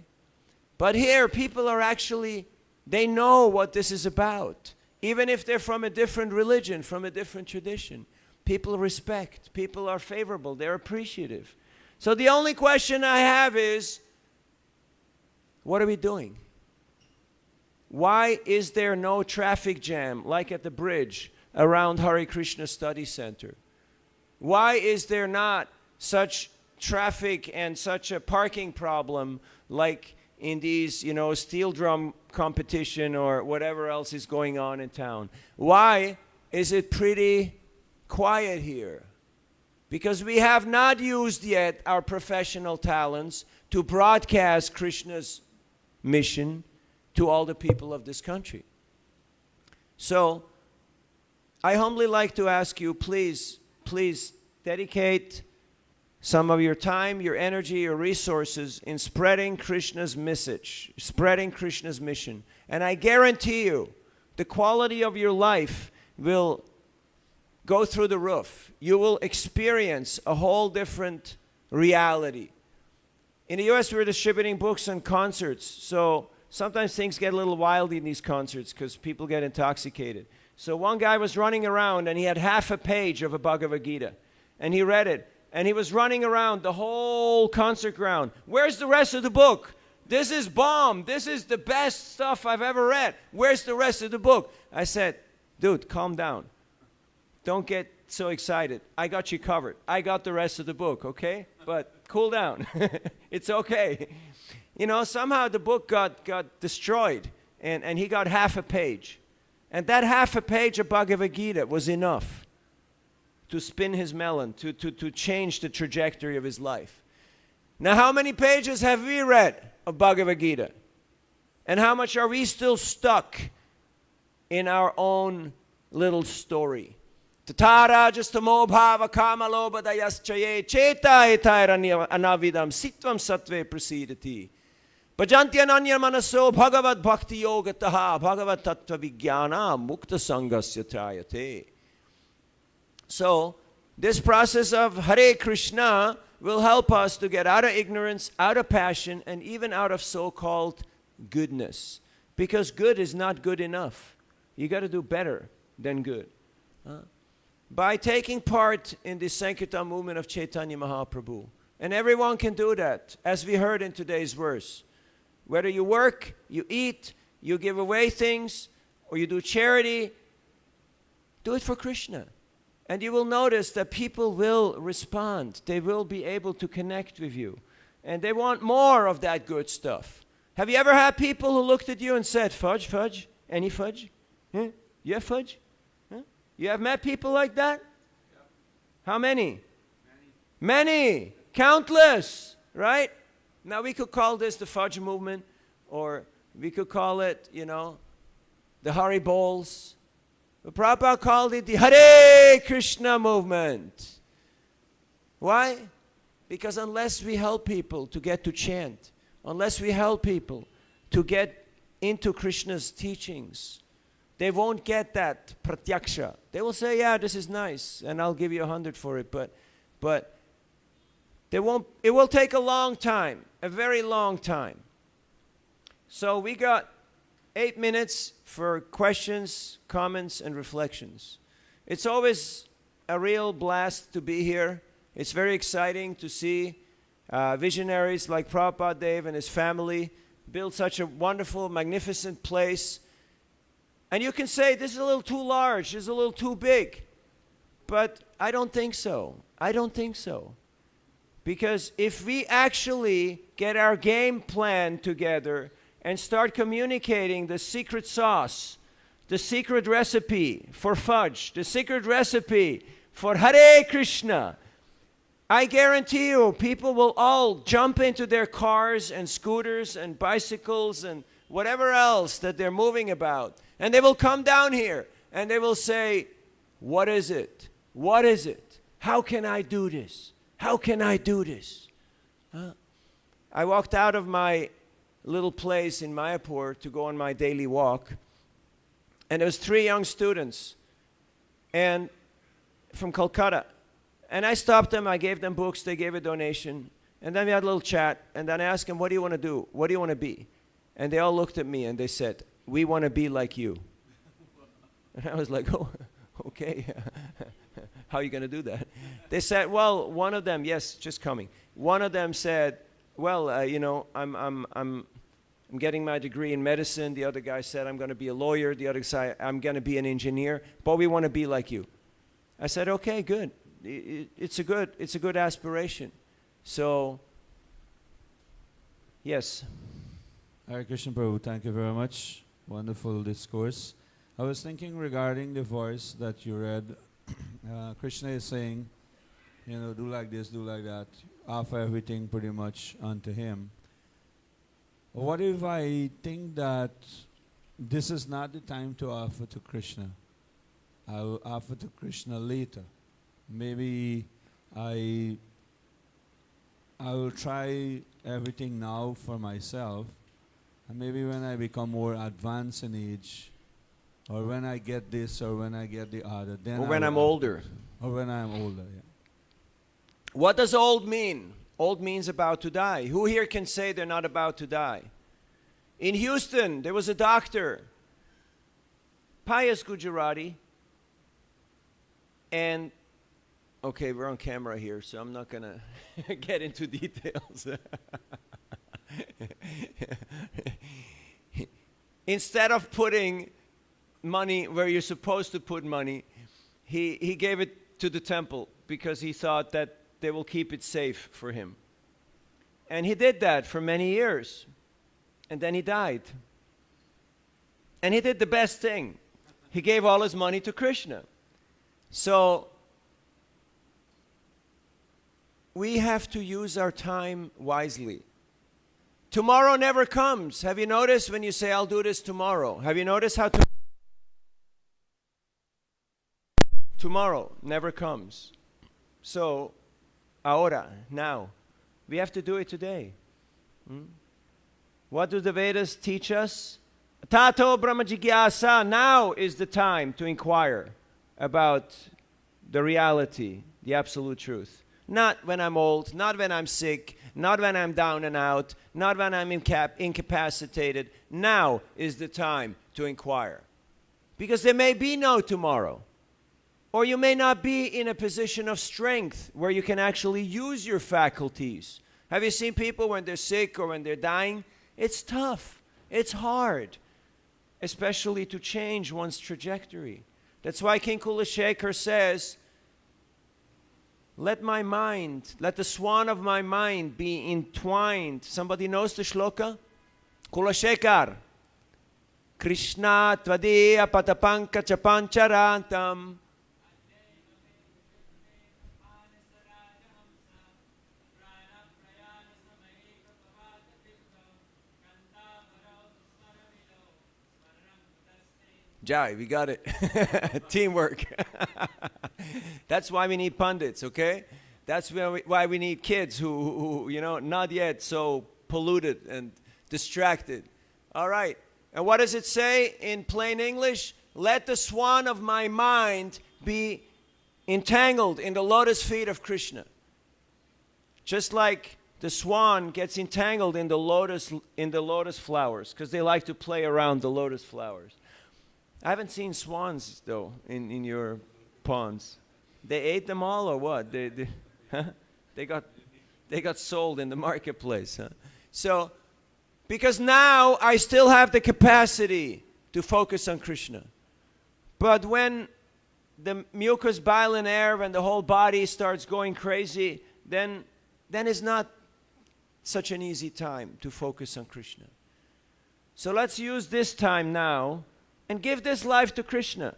But here, people are actually, they know what this is about. Even if they're from a different religion, from a different tradition. People respect. People are favorable. They're appreciative. So the only question I have is, what are we doing? Why is there no traffic jam like at the bridge around Hare Krishna Study Center? Why is there not such traffic and such a parking problem like in these, steel drum competition or whatever else is going on in town? Why is it pretty quiet here? Because we have not used yet our professional talents to broadcast Krishna's mission to all the people of this country. So, I humbly like to ask you, please dedicate some of your time, your energy, your resources in spreading Krishna's message, spreading Krishna's mission. And I guarantee you, the quality of your life will go through the roof. You will experience a whole different reality. In the US, we're distributing books and concerts, so sometimes things get a little wild in these concerts because people get intoxicated. So one guy was running around and he had half a page of a Bhagavad Gita. And he read it. And he was running around the whole concert ground. Where's the rest of the book? This is bomb. This is the best stuff I've ever read. Where's the rest of the book? I said, dude, calm down. Don't get so excited. I got you covered. I got the rest of the book, okay? But cool down. It's okay. Somehow the book got destroyed. And he got half a page. And that half a page of Bhagavad Gita was enough to spin his melon, to change the trajectory of his life. Now, how many pages have we read of Bhagavad Gita? And how much are we still stuck in our own little story? Tatara justamo bhava kamaloba dayaschaye cheta etairanya anavidam sitvam satve prasidati. Bhajanti manaso bhagavad bhakti yogataha bhagavad tattva vijnana mukta sangasya trayate. So, this process of Hare Krishna will help us to get out of ignorance, out of passion, and even out of so-called goodness. Because good is not good enough. You got to do better than good. By taking part in the Sankirtan movement of Chaitanya Mahaprabhu. And everyone can do that, as we heard in today's verse. Whether you work, you eat, you give away things, or you do charity, Do it for Krishna. And you will notice that people will respond. They will be able to connect with you. And they want more of that good stuff. Have you ever had people who looked at you and said, fudge, fudge? Any fudge? Huh? You have fudge? Huh? You have met people like that? Yep. How many? Many. Countless. Right? Now we could call this the fudge movement, or we could call it, the Hari Bowls. But Prabhupada called it the Hare Krishna movement. Why? Because unless we help people to get to chant, unless we help people to get into Krishna's teachings, they won't get that pratyaksha. They will say, yeah, this is nice, and I'll give you 100 for it, but they won't. It will take a long time, a very long time. So we got 8 minutes for questions, comments, and reflections. It's always a real blast to be here. It's very exciting to see visionaries like Prabhupada Dev and his family build such a wonderful, magnificent place. And you can say, this is a little too large, this is a little too big. But I don't think so. I don't think so. Because if we actually get our game plan together and start communicating the secret sauce, the secret recipe for fudge, the secret recipe for Hare Krishna, I guarantee you people will all jump into their cars and scooters and bicycles and whatever else that they're moving about. And they will come down here and they will say, what is it? What is it? How can I do this? How can I do this? I walked out of my little place in Mayapur to go on my daily walk. And there was 3 young students and from Kolkata. And I stopped them, I gave them books, they gave a donation. And then we had a little chat. And then I asked them, what do you want to do? What do you want to be? And they all looked at me and they said, we want to be like you. And I was like, oh, okay. How are you going to do that? They said, well, one of them, yes, just coming. One of them said, well, I'm getting my degree in medicine. The other guy said, I'm going to be a lawyer. The other guy, I'm going to be an engineer. But we want to be like you. I said, okay, good. It's a good aspiration. So, yes. Hare Krishna Prabhu, thank you very much. Wonderful discourse. I was thinking regarding the verse that you read. Krishna is saying, do like this, do like that. Offer everything pretty much unto him. What if I think that this is not the time to offer to Krishna? I will offer to Krishna later. Maybe I will try everything now for myself. And maybe when I become more advanced in age, or when I get this, or when I get the other, then or when I'm older. Or when I'm older, yeah. What does old mean? Old means about to die. Who here can say they're not about to die? In Houston, there was a doctor, pious Gujarati, and, okay, we're on camera here, so I'm not going to get into details. Instead of putting money where you're supposed to put money, he gave it to the temple because he thought that they will keep it safe for him. And he did that for many years. And then he died. And he did the best thing. He gave all his money to Krishna. So we have to use our time wisely. Tomorrow never comes. Have you noticed when you say, I'll do this tomorrow? Have you noticed how tomorrow never comes? So, ahora, now, we have to do it today. What do the Vedas teach us? Tato Brahma Jigyasa. Now is the time to inquire about the reality, the absolute truth. Not when I'm old, not when I'm sick, not when I'm down and out, not when I'm incapacitated. Now is the time to inquire. Because there may be no tomorrow. Or you may not be in a position of strength where you can actually use your faculties. Have you seen people when they're sick or when they're dying? It's tough. It's hard. Especially to change one's trajectory. That's why King Kulashekar says, let my mind, let the swan of my mind be entwined. Somebody knows the shloka? Kulashekar. Krishna tvadiya patapanka chapancharantam. Jai, we got it. Teamwork. That's why we need pundits, okay? That's why we need kids who, not yet so polluted and distracted. All right. And what does it say in plain English? Let the swan of my mind be entangled in the lotus feet of Krishna. Just like the swan gets entangled in the lotus flowers, because they like to play around the lotus flowers. I haven't seen swans, though, in your ponds. They ate them all or what? They got sold in the marketplace. Huh? So, because now I still have the capacity to focus on Krishna. But when the mucus bile and air and the whole body starts going crazy, then it's not such an easy time to focus on Krishna. So let's use this time now and give this life to Krishna.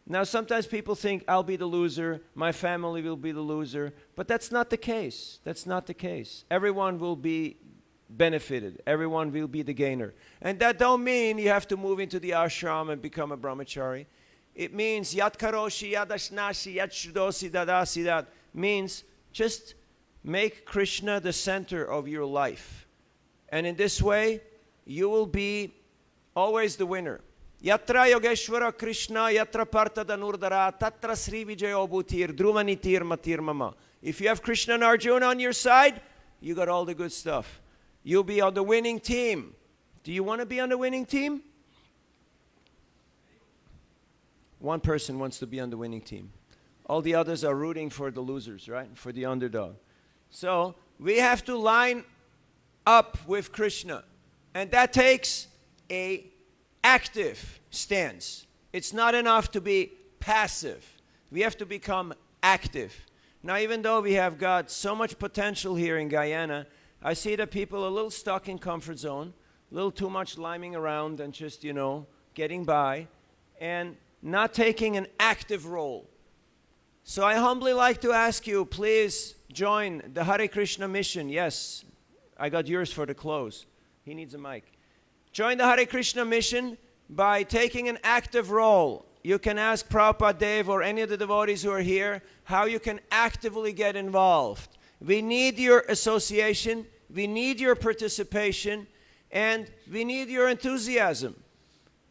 Now, sometimes people think, I'll be the loser, my family will be the loser, but that's not the case. That's not the case. Everyone will be benefited. Everyone will be the gainer. And that don't mean you have to move into the ashram and become a brahmachari. It means, yat karoshi, yat ashnashi, yat shrudosi, dadasi, that means just make Krishna the center of your life. And in this way, you will be always the winner. Yatra Yogeshwara Krishna, Yatra Partha Danurdara, Tatra Sri Vijayo Bhutir, Druvanitir Matir Mama. If you have Krishna and Arjuna on your side, you got all the good stuff. You'll be on the winning team. Do you want to be on the winning team? One person wants to be on the winning team. All the others are rooting for the losers, right? For the underdog. So we have to line up with Krishna. And that takes a active stance. It's not enough to be passive. We have to become active. Now, even though we have got so much potential here in Guyana, I see that people are a little stuck in comfort zone, a little too much liming around and just, getting by, and not taking an active role. So I humbly like to ask you, please join the Hare Krishna mission. Yes, I got yours for the close. He needs a mic. Join the Hare Krishna mission by taking an active role. You can ask Prabhupada Dev or any of the devotees who are here how you can actively get involved. We need your association, we need your participation, and we need your enthusiasm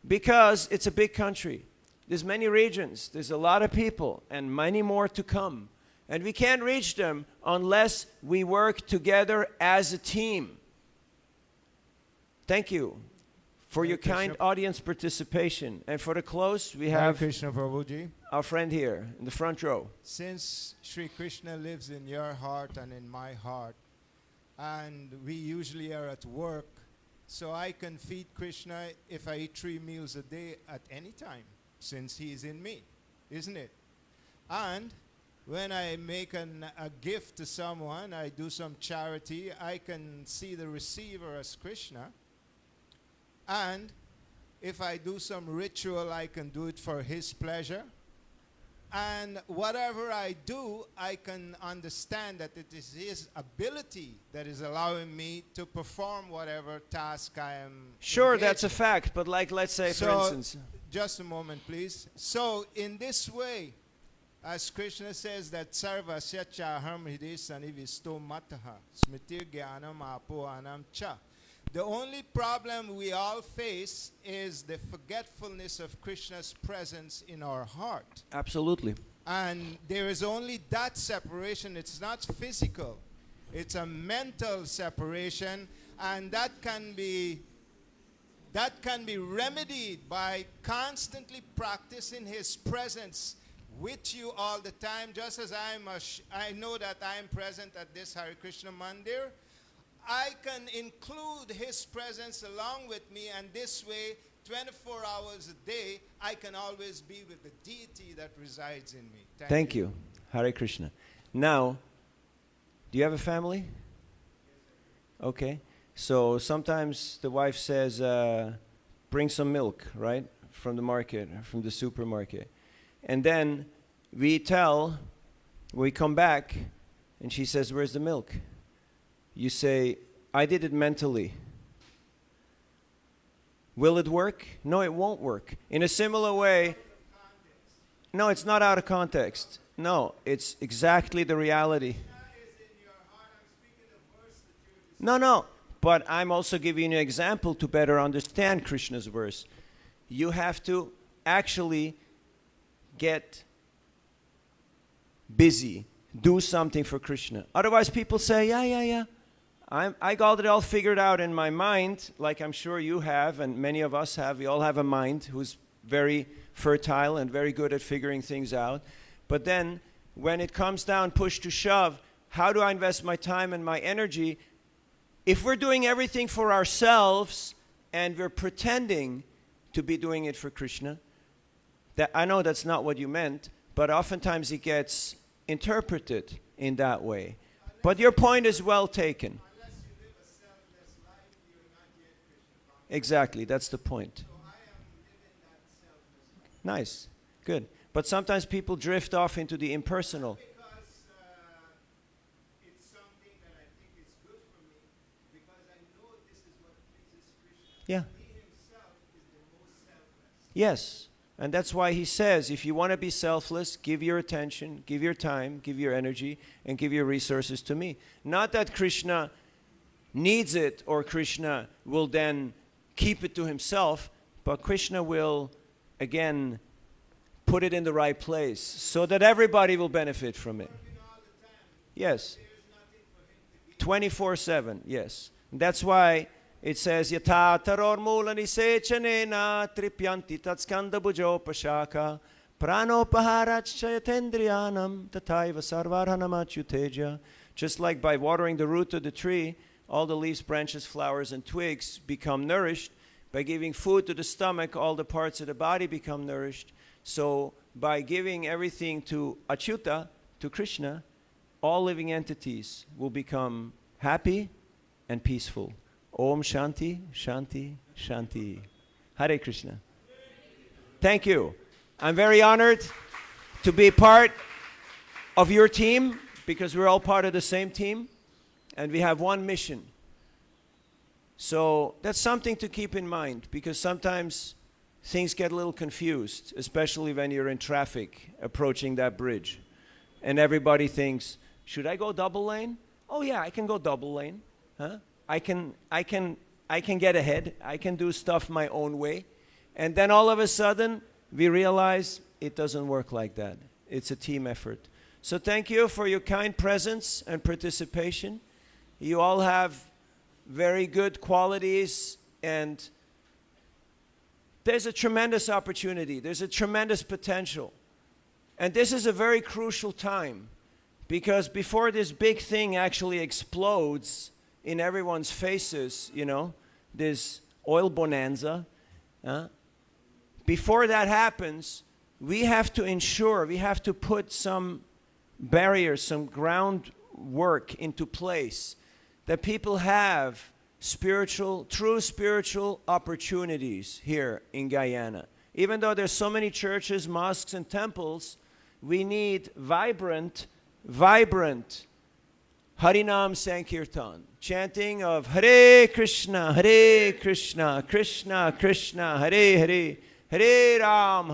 because it's a big country. There's many regions, there's a lot of people, and many more to come. And we can't reach them unless we work together as a team. Thank you for your kind audience participation. And for the close, we have Krishna Prabhuji. Our friend here in the front row. Since Sri Krishna lives in your heart and in my heart, and we usually are at work, so I can feed Krishna if I eat 3 meals a day at any time, since he is in me, isn't it? And when I make a gift to someone, I do some charity, I can see the receiver as Krishna. And if I do some ritual, I can do it for his pleasure. And whatever I do, I can understand that it is his ability that is allowing me to perform whatever task I am. Sure, engaged that's a in. fact, but let's say, for instance. Just a moment, please. So, in this way, as Krishna says that Sarva Syacha Aham Hriday Sanivisto Mataha Smitir Gyanam Apo Anam Cha. The only problem we all face is the forgetfulness of Krishna's presence in our heart. Absolutely. And there is only that separation. It's not physical. It's a mental separation, and that can be remedied by constantly practicing his presence with you all the time. Just as I know that I am present at this Hare Krishna Mandir, I can include his presence along with me, and this way 24 hours a day, I can always be with the deity that resides in me. Thank you. Hare Krishna. Now, do you have a family? Okay. So sometimes the wife says, bring some milk, right? From the market, from the supermarket. And then we come back, and she says, where's the milk? You say, I did it mentally. Will it work? No, it won't work. In a similar way, no, it's not out of context. No, it's exactly the reality. No, but I'm also giving you an example to better understand Krishna's verse. You have to actually get busy, do something for Krishna. Otherwise, people say, yeah. I got it all figured out in my mind, like I'm sure you have, and many of us have. We all have a mind who's very fertile and very good at figuring things out. But then, when it comes down, push to shove, how do I invest my time and my energy? If we're doing everything for ourselves and we're pretending to be doing it for Krishna, that I know that's not what you meant, but oftentimes it gets interpreted in that way. But your point is well taken. Exactly, that's the point. Nice, good. But sometimes people drift off into the impersonal. Because it's something that I think is good for me, because I know this is what pleases Krishna. Yeah. He himself is the most selfless. Yes, and that's why he says, if you want to be selfless, give your attention, give your time, give your energy, and give your resources to me. Not that Krishna needs it or Krishna will then keep it to himself, but Krishna will, again, put it in the right place so that everybody will benefit from it. Yes. 24/7, yes. That's why it says, Yata taror mulani sechanena tripyanti tatskanda bujopashaka pranopaharachayatendriyanam tataiva sarvarhanamachuteja. Just like by watering the root of the tree, all the leaves, branches, flowers, and twigs become nourished. By giving food to the stomach, all the parts of the body become nourished. So by giving everything to Achyuta, to Krishna, all living entities will become happy and peaceful. Om Shanti, Shanti, Shanti. Hare Krishna. Thank you. I'm very honored to be part of your team, because we're all part of the same team, and we have one mission. So that's something to keep in mind, because sometimes things get a little confused, especially when you're in traffic approaching that bridge. And everybody thinks, should I go double lane? Oh yeah, I can go double lane. Huh? I can get ahead. I can do stuff my own way. And then all of a sudden, we realize it doesn't work like that. It's a team effort. So thank you for your kind presence and participation. You all have very good qualities, and there's a tremendous opportunity. There's a tremendous potential. And this is a very crucial time, because before this big thing actually explodes in everyone's faces, you know, this oil bonanza, before that happens, we have to ensure, we have to put some barriers, some groundwork into place, that people have true spiritual opportunities here in Guyana. Even though there's so many churches, mosques, and temples, we need vibrant Harinam Sankirtan, chanting of Hare Krishna, Krishna Krishna, Hare Hare, Hare Ram,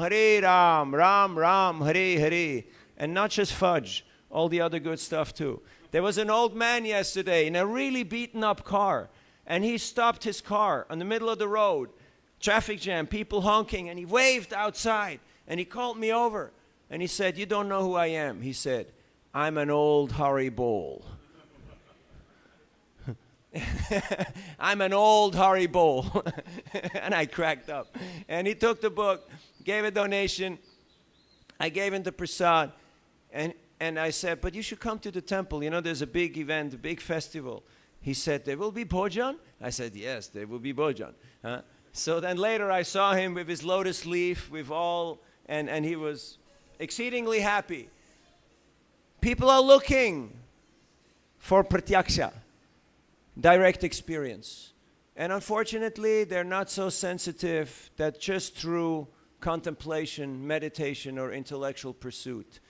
Ram Ram, Hare Hare. And not just fudge, all the other good stuff too. There was an old man yesterday in a really beaten up car, and he stopped his car in the middle of the road, traffic jam, people honking, and he waved outside, and he called me over, and he said, "You don't know who I am." He said, "I'm an old Hari Bol." I'm an old Hari Bol. And I cracked up. And he took the book, gave a donation. I gave him the prasad. And I said, "But you should come to the temple. You know, there's a big event, a big festival." He said, "There will be bhojan?" I said, "Yes, there will be bhojan." So then later I saw him with his lotus leaf, with all, and he was exceedingly happy. People are looking for pratyaksha, direct experience. And unfortunately, they're not so sensitive that just through contemplation, meditation, or intellectual pursuit,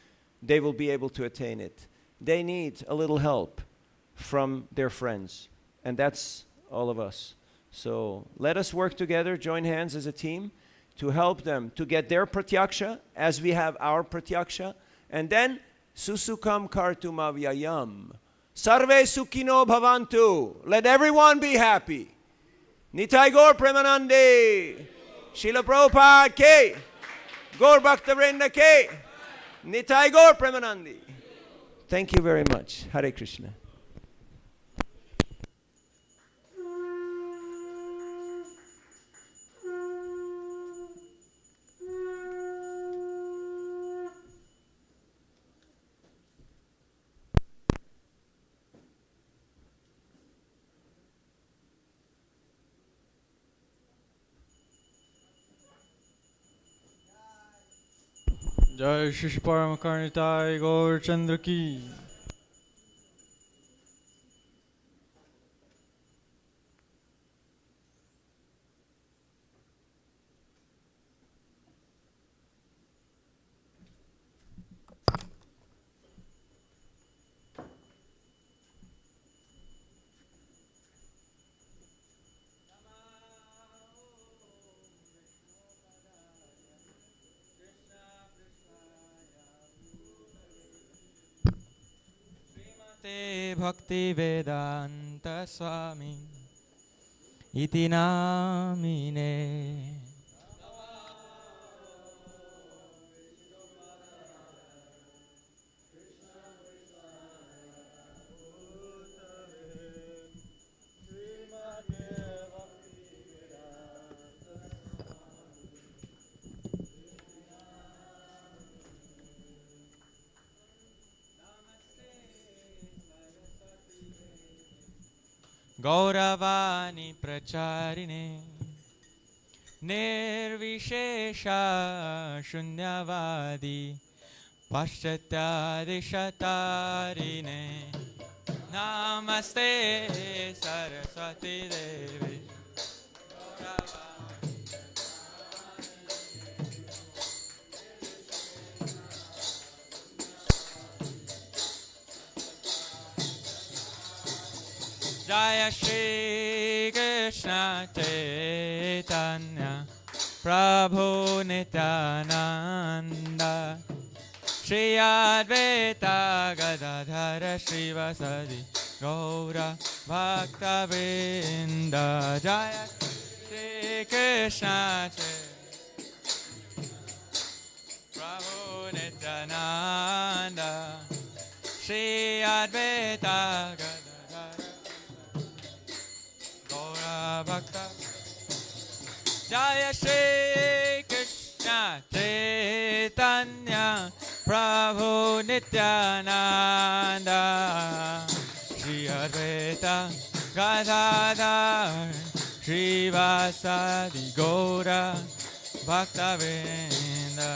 they will be able to attain it. They need a little help from their friends, and that's all of us. So let us work together, join hands as a team, to help them to get their pratyaksha as we have our pratyaksha, and then susukam kartum avyayam. Sarve sukhino bhavantu. Let everyone be happy. Nitai Gaur Premanande. Srila Prabhupada ke. Gaur Bhaktavrinda ke. Nitai Gaur Premanande. Thank you very much. Hare Krishna. जय श्री परम कर्णिताय गौर चंद्र की। Bhakti Vedanta Swami Iti Namine. Gauravani Pracharine Nirvishesha Shunyavadi Paschatyadishatarine Namaste Saraswati Devi. Jaya Shri Krishna Chaitanya Prabhu Nityananda Shri Advaita Gadadhara Srivasadi Gaura Bhakta Vrinda. Jaya Shri Krishna Chaitanya Prabhu Nityananda Shri Advaita Gadadhara Bhakta. Jaya Shri Krishna Chaitanya Prabhu Nityananda Shri Advaita Gadadhar Srivasadi Gaura Bhakta Vrinda.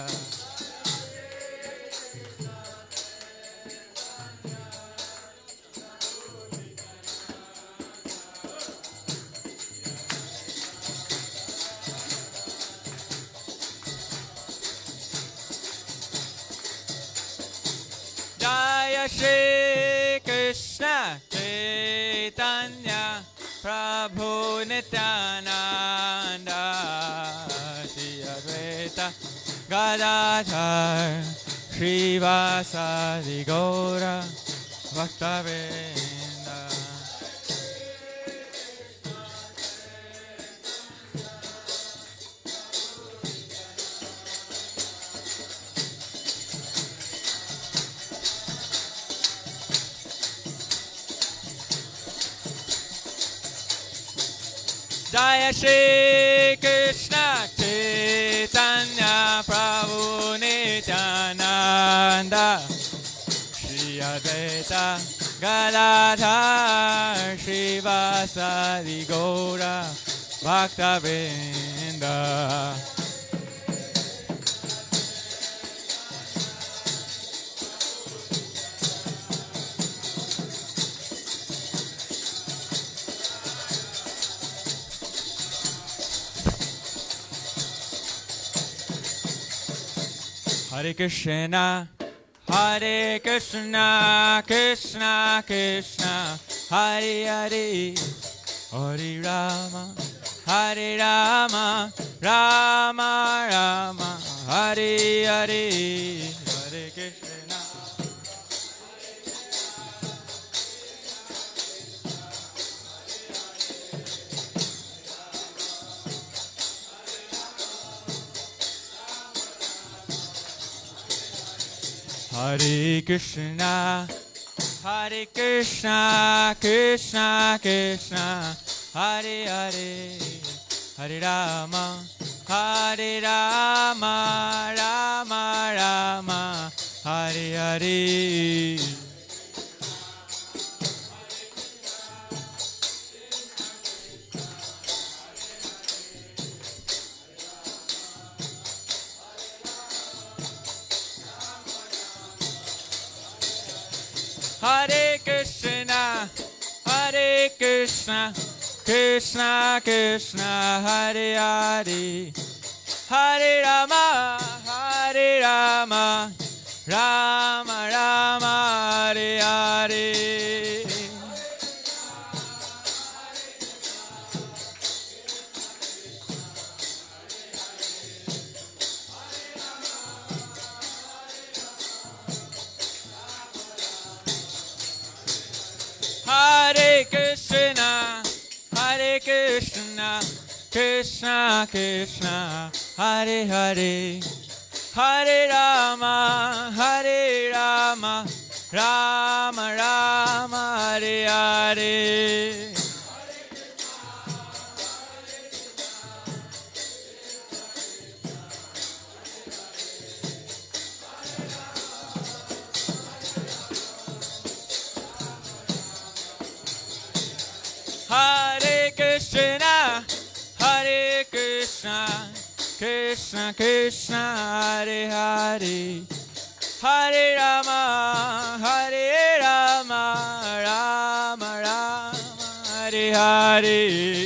Jaya Shri Krishna Chaitanya Prabhu Nityananda Shri Advaita Gadadhar Srivasadi Gaura Bhakta Vrinda. Jaya Shri Krishna Chaitanya Prabhu Nityananda Shri Advaita Gadadhar Srivasadi Gaura Bhakta Vrinda. Hare Krishna, Hare Krishna, Krishna Krishna, Hare Hare, Hare Rama, Hare Rama, Rama Rama, Hare Hare, Hare Krishna. Hare Krishna, Hare Krishna, Krishna Krishna, Hare Hare, Hare Rama, Hare Rama, Rama Rama, Hare Hare. Hare Krishna, Hare Krishna, Krishna Krishna, Hare Hare, Hare Rama, Hare Rama, Rama Rama, Hare Hare. Hare Krishna, Hare Krishna, Krishna Krishna, Hare Hare, Hare Rama, Hare Rama, Rama Rama, Hare Hare. Hare Krishna, Hare Krishna, Krishna Krishna, Hare Hare, Hare Rama, Hare Rama, Rama Rama, Hare Hare.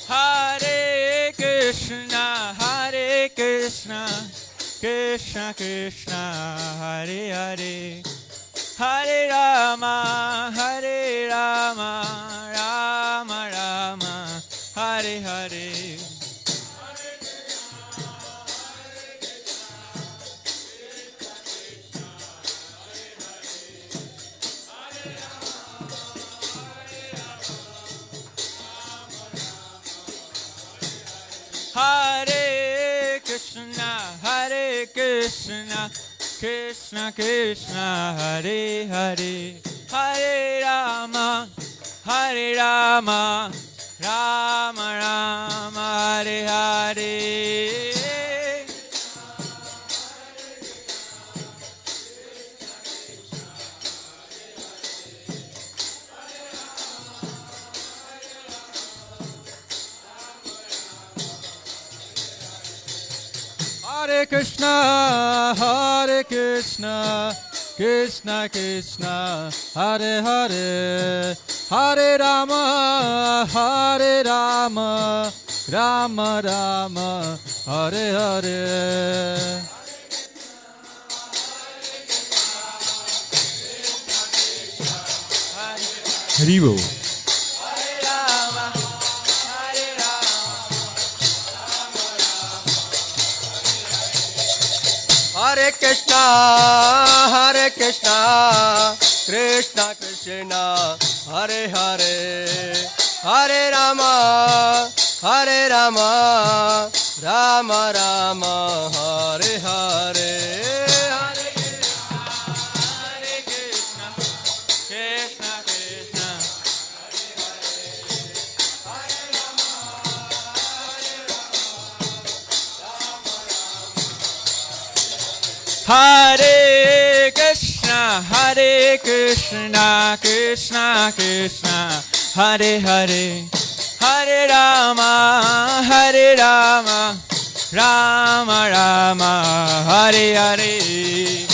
Hare Krishna, Hare Krishna, Krishna Krishna, Hare Hare, Hare Rama, Hare Rama, Rama Rama, Hare Hare. Hare Krishna, Hare Krishna, Krishna Krishna, Hare Hare, Hare Rama, Hare Rama, Rama Rama, Hare Hare. Hare Krishna, Hare Krishna, Krishna Krishna, Hare Hare, Hare Rama, Hare Rama, Rama Rama, Hare Hare. Haribo. Hare Krishna, Hare Krishna, Krishna Krishna, Hare Hare, Hare Rama, Hare Rama, Rama Rama, Hare Hare. Hare Krishna, Krishna Krishna, Hare Hare, Hare Rama, Rama Rama, Hare Hare.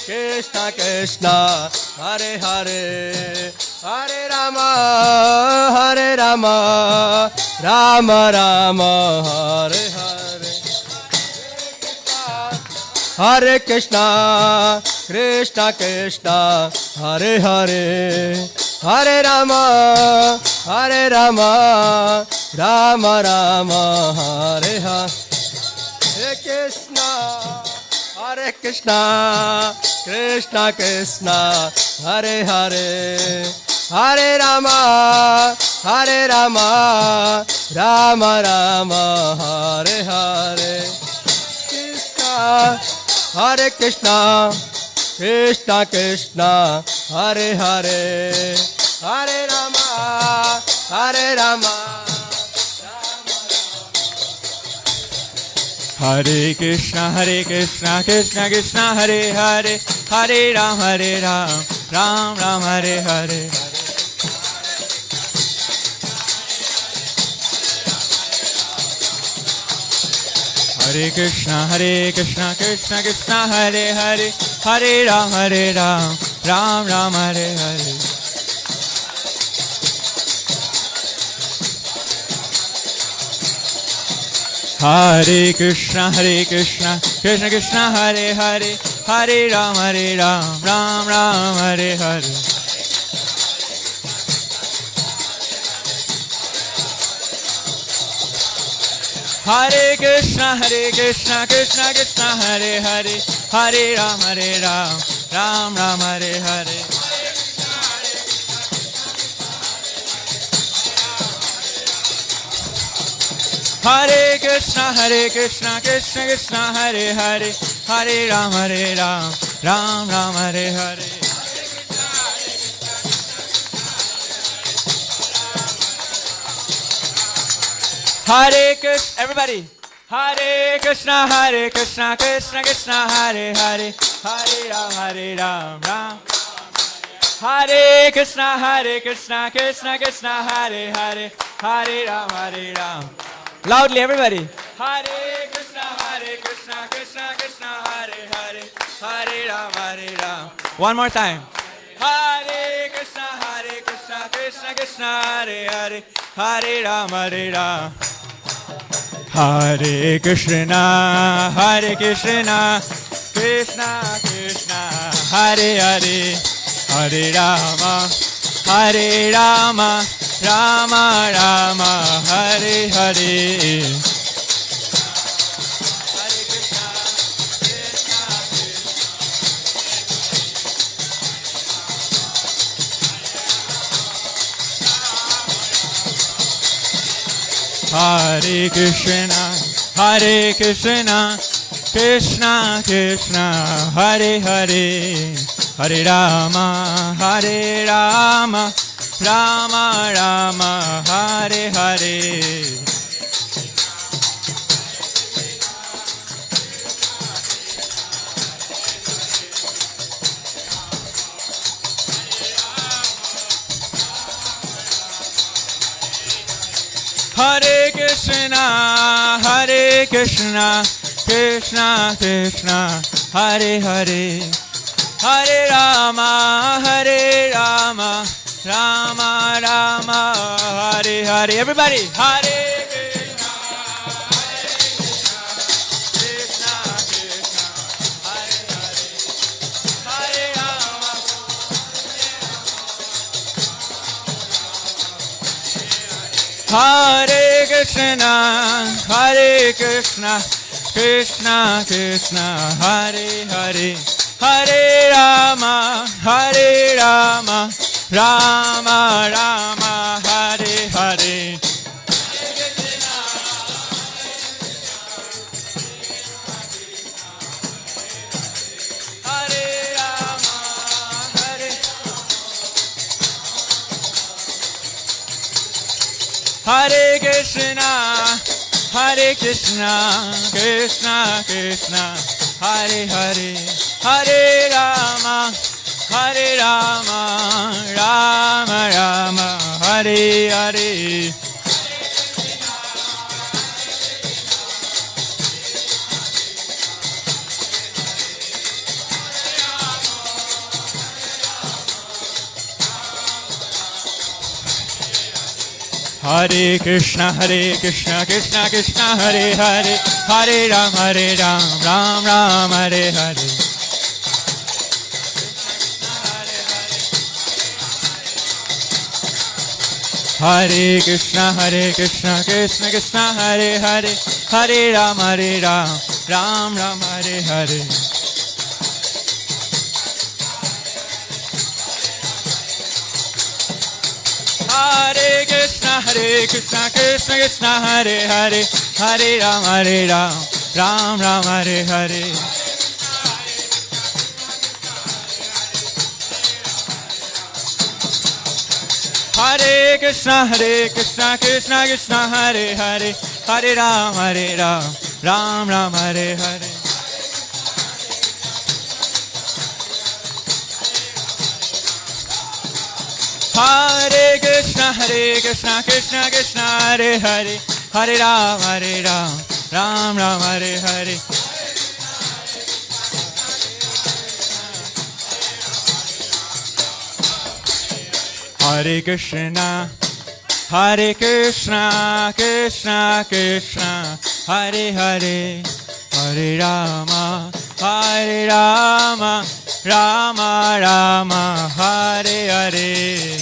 Krishna Krishna, Hare Hare, Hare Rama, Rama Rama, Hare Hare. Hare Krishna, Krishna Krishna, Hare Hare, Hare Rama, Rama Rama, Hare Hare. Hare Krishna, Hare Krishna, Krishna Krishna, Hare Hare, Hare Rama, Rama Rama, Hare Hare. Krishna, Hare Krishna, Krishna Krishna, Hare Hare, Hare Rama, Hare Krishna, Krishna Krishna, Hare Hare, Hare Ram, Ram Ram, Hare Hare. Hare Krishna, Krishna Krishna, Hare Hare, Hare Ram, Ram Ram, Hare Hare. Hare Krishna, Krishna Krishna, Hare Hare, Hare Ram, Ram Ram, Hare Hare. Hare Krishna, Krishna Krishna, Hare Hare, Hare Ram, Ram Ram, Hare Hare. Hare Krishna, Krishna Krishna, Hare Hare, Hare Ram, Ram Ram, Hare Hare. Hare Krishna, everybody. Hare Krishna, Krishna Krishna, Hare Hare, Hare Ram, Ram. Hare Krishna, Krishna Krishna, Hare Hare, Hare Ram. Loudly, everybody. Hare Krishna, Krishna Hare Hare, Hare Ram. One more time. Hare Krishna, Krishna Hare Hare, Hare Ram. Hare Krishna, Krishna Krishna, Hare Hare, Hare Rama, Rama Rama, Hare Hare. Hare Krishna, Krishna Krishna, Hare Hare, Hare Rama, Rama Rama, Hare Hare. Hare Krishna, Krishna Krishna, Hare Hare, Hare Rama, Rama Rama, Hare Hare. Everybody, Hare Krishna, Krishna Krishna, Hare Hare, Hare Rama. Hare Krishna, Krishna Krishna, Hare Hare, Hare Rama, Rama Rama, Hare Hare. Hare Krishna, Hare Krishna, Krishna Krishna, Hare Hare, Hare Rama, Hare Rama, Rama Rama, Hare Hare. Hare Krishna, Krishna Krishna, Hare Hare, Hare Ram, Ram Ram, Hare Hare. Hare Krishna, Krishna Krishna, Hare Hare, Hare Ram, Ram Ram, Hare Hare. Hare Krishna, Krishna Krishna, Hare Hare, Hare Ram, Ram Ram, Hare Hare. Hare Krishna, Krishna Krishna, Hare Hare, Hare Ram, Ram Ram, Hare Hare. Hare Krishna, Krishna Krishna, Hare Hare, Hare Ram, Ram Ram, Hare Hare. Hare Krishna, Krishna Krishna, Hare Hare, Hare Rama, Rama Rama, Hare Hare.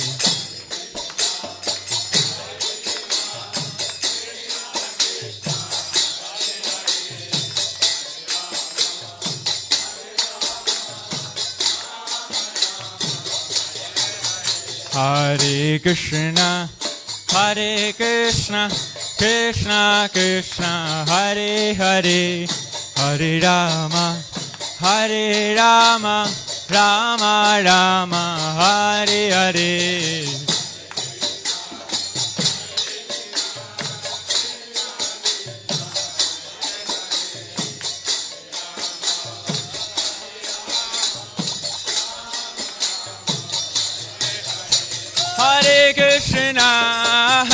Hare Krishna, Krishna Krishna, Hare Hare, Hare Rama, Rama Rama, Hare Hare.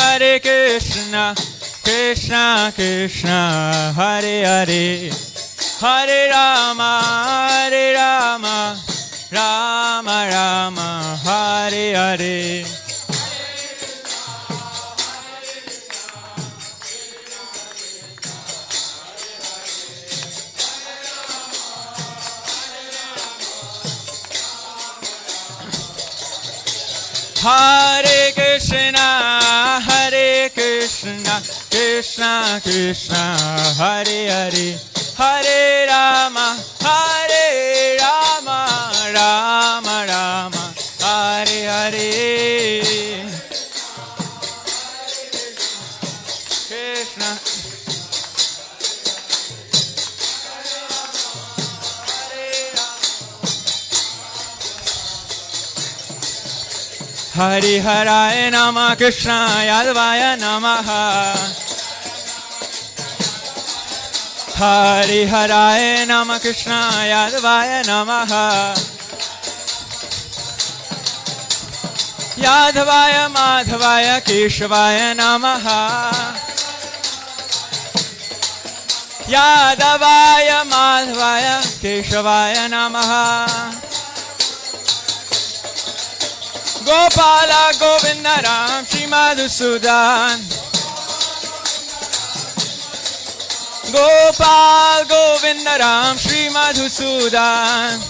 Hare Krishna, Krishna Krishna, Hare Hare, Hare Rama, Rama Rama, Hare Hare. Hare Krishna, Krishna Krishna, Hare Hare, Hare Rama, Rama Rama, Hare Hare. Krishna. Hari Haraya Namah, Krishna Yadavaya Namaha. Hari Haraya Namah, Krishna Yadavaya Namaha. Yadavaya Madhavaya Keshavaya Namaha. Yadavaya Madhavaya Keshavaya Namaha. Gopala Govinda Ram Shri Madhusudan. Gopal Govinda Ram Shri Madhusudan.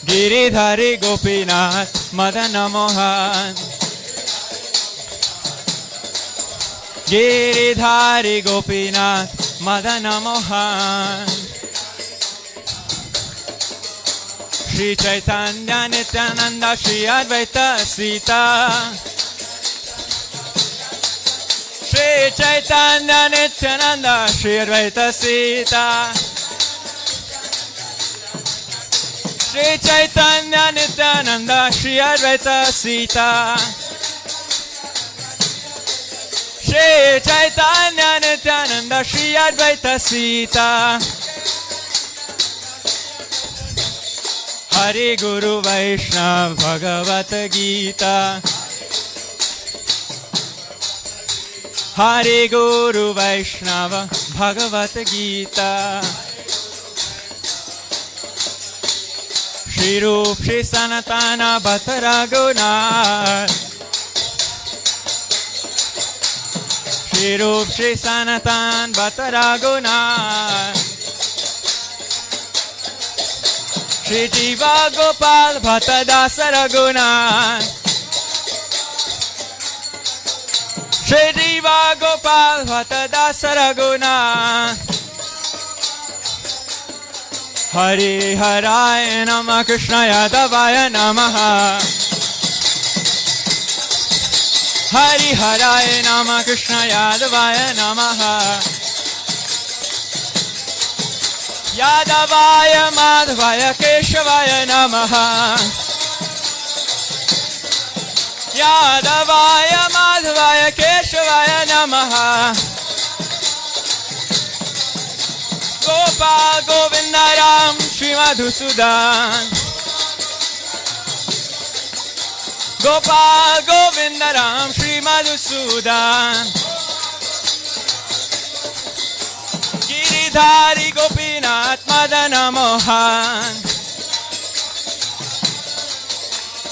Giridhari Gopinath Madana Mohan. Giridhari Gopinath Madana Mohan. Shri Chaitanya Nityananda Shri Advaita Sita. Shri Chaitanya Nityananda Shri Advaita Sita. Shri Chaitanya Nityananda Shri Advaita Sita Shri Chaitanya Nityananda Shri Advaita Sita Hari Guru Vaishnav Bhagavad Gita Hari Guru Vaishnava Bhagavad Gita Shri Rup Shri Sanatana Bhattaraguna Shri Rup Shri Sanatan Bhattaraguna Shri Jiva Gopal Bhattadasa Raguna Shri Jiva Gopal Bhattadasa Raguna Hari Haraya Namah Krishna Yadavaya Namaha Hari Haraya Namah Krishna Yadavaya Namaha Yadavaya Madhavaya Keshavaya Namaha Yadavaya Madhavaya Keshavaya Namaha Gopal Govindaram Shri Madhusudan Gopal Govindaram Shri Madhusudan Giridhari Gopinath Madana Mohan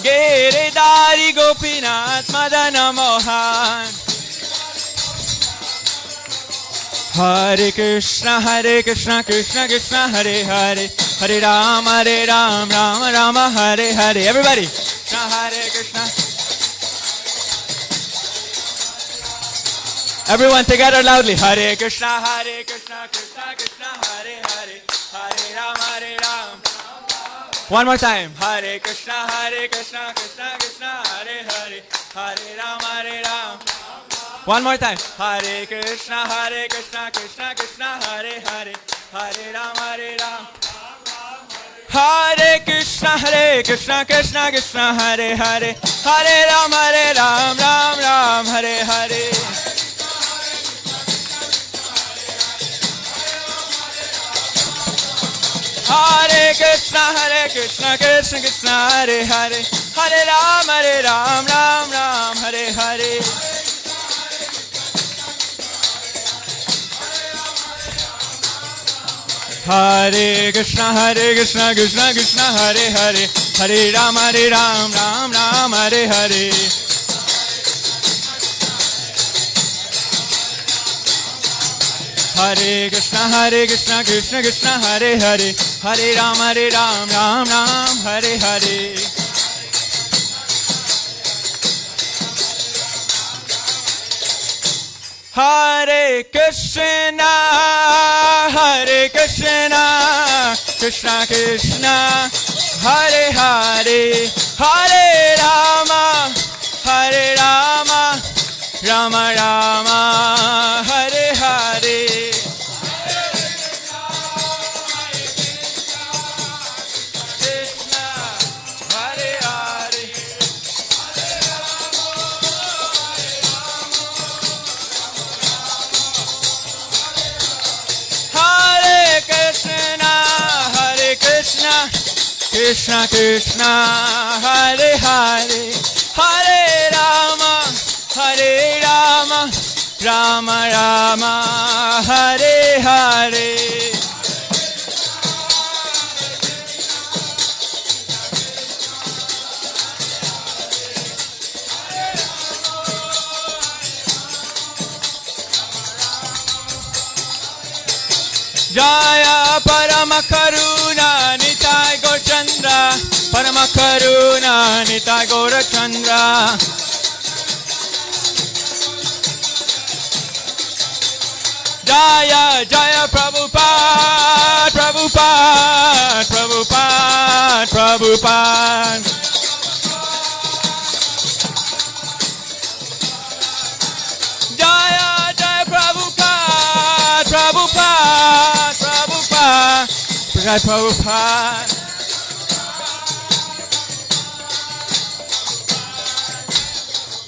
Giridhari Gopinath Madana Mohan Hare Krishna Krishna Krishna Hare Hare Hare Rama Rama Rama Hare Hare. Everybody Krishna Hare Krishna. Everyone together loudly. Hare Krishna Krishna Krishna Hare Hare Hare Rama One more time. Hare Krishna Krishna Krishna Hare Hare Hare Rama One more time. Hare Krishna Krishna Krishna Hare Hare Hare Rama Hare Krishna Krishna Krishna Hare Hare Hare Ram Ram Hare Hare Hare Krishna Krishna Hare Hare Hare Ram Ram Hare Hare Hare Krishna Krishna Hare Hare Hare Ram Ram Hare Hare Hare Krishna Krishna Hare Hare Hare Ram Ram Hare Hare Hare Krishna Krishna Krishna Hare Hare Hare Rama Rama Rama Hare Hare Krishna Krishna Hare Hare Hare Rama Rama Rama Hare Hare Jaya Parama Karuna Nitai Gaur Chandra Parama Karuna Nitai Gaur Chandra Jaya Jaya Prabhupada Prabhupada Prabhupada Prabhupada Jaya Jaya Prabhupada Prabhupada Prabhupada Jai Prabhupada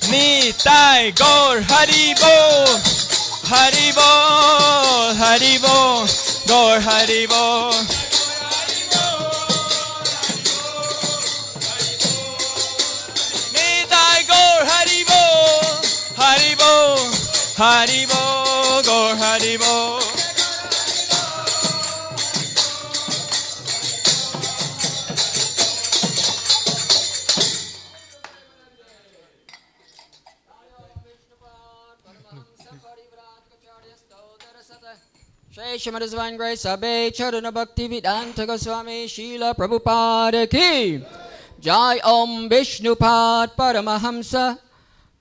Nitai Gaur Haribol, Haribol, Haribol, Gaur Haribol. Nitai Gaur Haribol, Haribol, Haribol, Gaur Haribol. Shrimad His Divine Grace Abhay Charana Bhakti Vedanta Goswami Srila Prabhupada Ki Jai Om Vishnupad Paramahamsa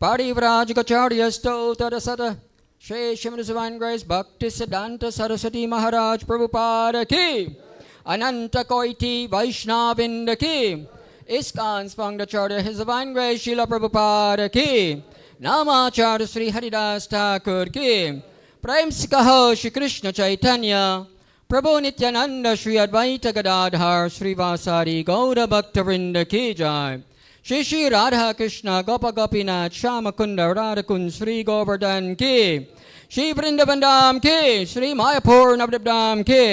Parivrajagacharya Stotara Sada Shri Shrimad His Divine Grace Bhakti Siddhanta Saraswati Maharaj Prabhupada Ki Ananta Koiti Vaishnavinda Ki ISKCON Spangacharya His Divine Grace Srila Prabhupada Ki Namacharya Sri Haridas Thakur Ki प्रेम से कहो श्री कृष्ण चैतन्य प्रभु नित्यानंद श्री अद्वैत गदाधर श्रीवासादि गौर भक्त वृंद की जय श्री श्री राधा कृष्ण गोप गोपीनाथ श्याम कुंड राधा कुंड श्री गोवर्धन की श्री वृंदावन धाम की श्री मायापुर नवद्वीप धाम की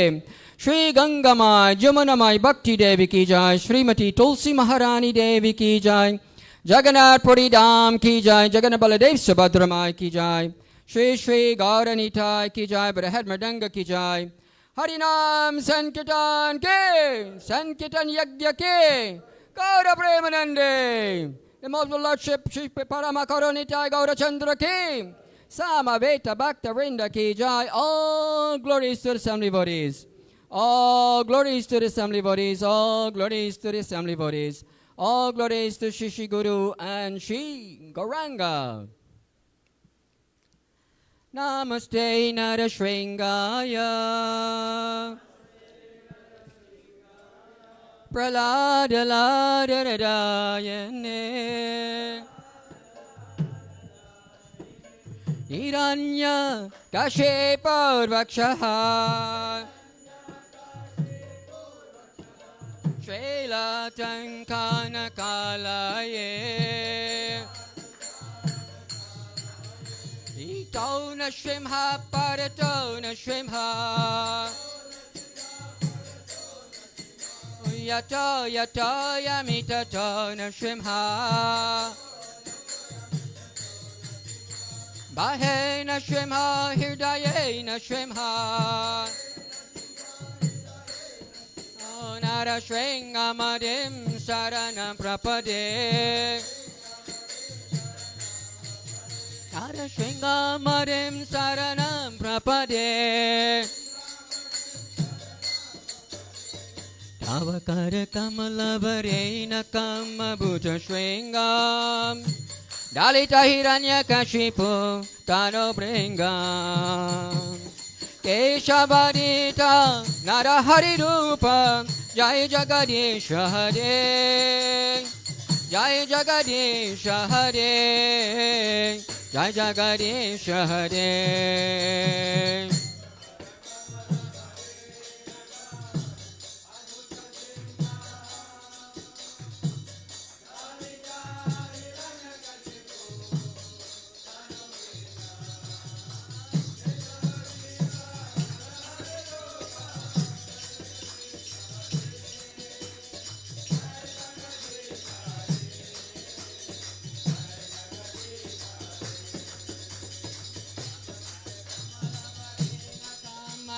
श्री गंगामाई जमुनामाई भक्ति देवी की जय श्रीमती तुलसी महारानी देवी की जय जगन्नाथपुरी धाम की जय जगन्नाथ बलदेव सुभद्रा माई की जय श्री श्री गौरनीताय की जय बृहद मृदंग की जय हरिनाम संकीर्तन के संकीर्तन यज्ञ के गौर प्रेमानंदे the most lordship Shri Parama Karunitai Gaurachandra ki Samaveta Bhakta Vrinda ki jai. All glories to the assembly bodies, all glories to the assembly bodies, all glories to the assembly bodies, all glories to Shri Shri Guru and Shri Gauranga. Namaste Narashringaya Praladaladarayane Hiranya Kashipadvakshaha Shrila Tankana Kalaye Tona Shrimha Paratona Shrimha Yato Yato Yamita Tona Shrimha Bahena Shrimha Hirdayena Shrimha Nara Shringamadim Saranam Prapade Nara Shringamadim Saranam Prapade Tavakara Kamala Varena Kama Bhuta Shringam Dalita Hiranya Kashipu Tano Bringam Keshavadita Narahari Rupa Jai Jagadisha Hare Jai Jagadisha Hare Jai Jagadisha Hare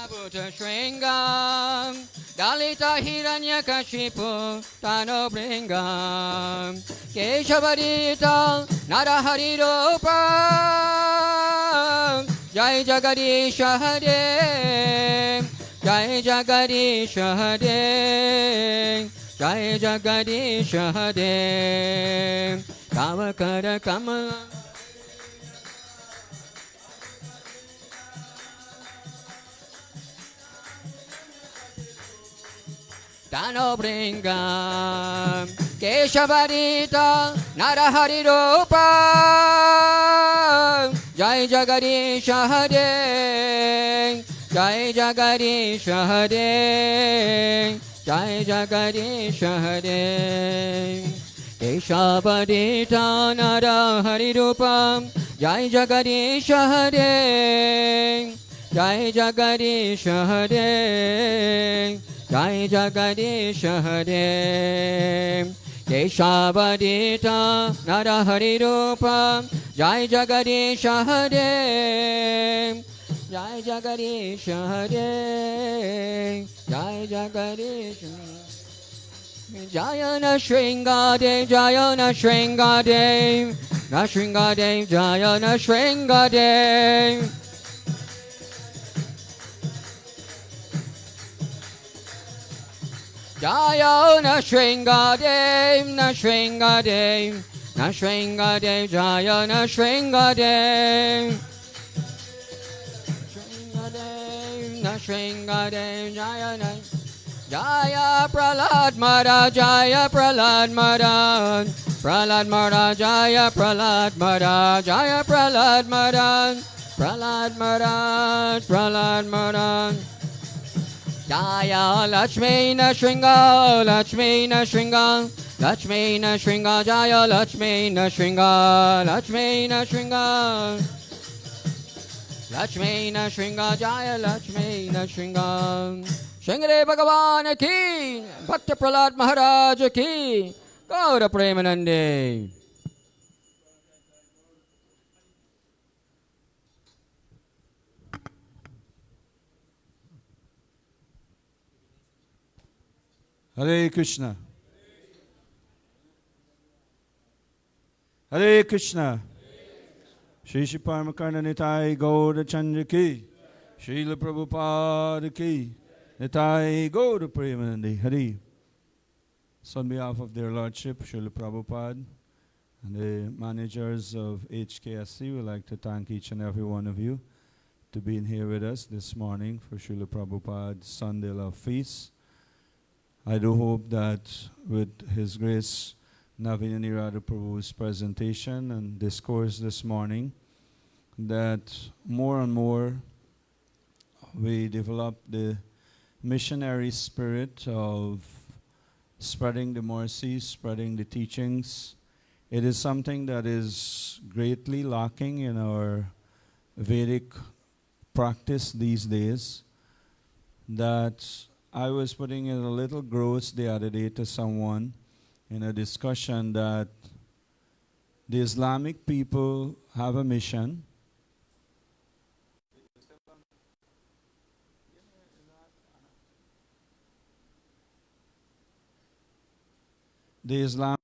Bhuta Shringam Dalita Hiranyakashipu Tano Bringam Keshavadita Narahari Rupa Jai Jagadisha Hare Jai Jagadisha Hare Jai Jagadisha Hare Kavakara Kamala Tano Bringam Keshavadita Narahari Rupa Jai Jagadisha Hare Jai Jagadisha Hare Jai Jagadisha Hare Keshavadita Nara Hari Rupam Jai Jagadish Hare Jai Jagadish Hare Jai Jagadish Hare Keshavadita Nara Hari Rupam Jai Jagadish Hare Jai Jagadish Hare Jai Jagadish Jayana Shringadev Jayana Shringadev Nashringadev Jayana Shringadev Jayana Shringadev Nashringadev Nashringadev Jayana Shringadev Nashringadev Jayana Jaya Pralad Mara Jaya Pralad Mara Pralad Mara Jaya Pralad Mara Jaya Pralad Mara Pralad Mara Pralad Mara Jaya Lakshmi Nashringa Lakshmi Nashringa Lakshmi Nashringa Jaya Lakshmi Nashringa Lakshmi Nashringa Lakshmi Nashringa Jaya Lakshmi Nashringa Shangare Bhagavan ki Bhakta Prahlad Maharaj ki Gaura Premanande. Hare Krishna. Hare Krishna. Shri Shri Paramakarna Nitai Gaura Chandra ki Srila Prabhupada ki Nitai Gaura Premanande. Hare. So on behalf of their Lordship, Srila Prabhupada, and the managers of HKSC, we'd like to thank each and every one of you to being here with us this morning for Srila Prabhupada's Sunday Love Feast. I do hope that with His Grace, Navina Nirada Prabhu's presentation and discourse this morning, that more and more we develop the missionary spirit of spreading the mercies, spreading the teachings. It is something that is greatly lacking in our Vedic practice these days. That I was putting in a little gross the other day to someone in a discussion that the Islamic people have a mission. The Islamic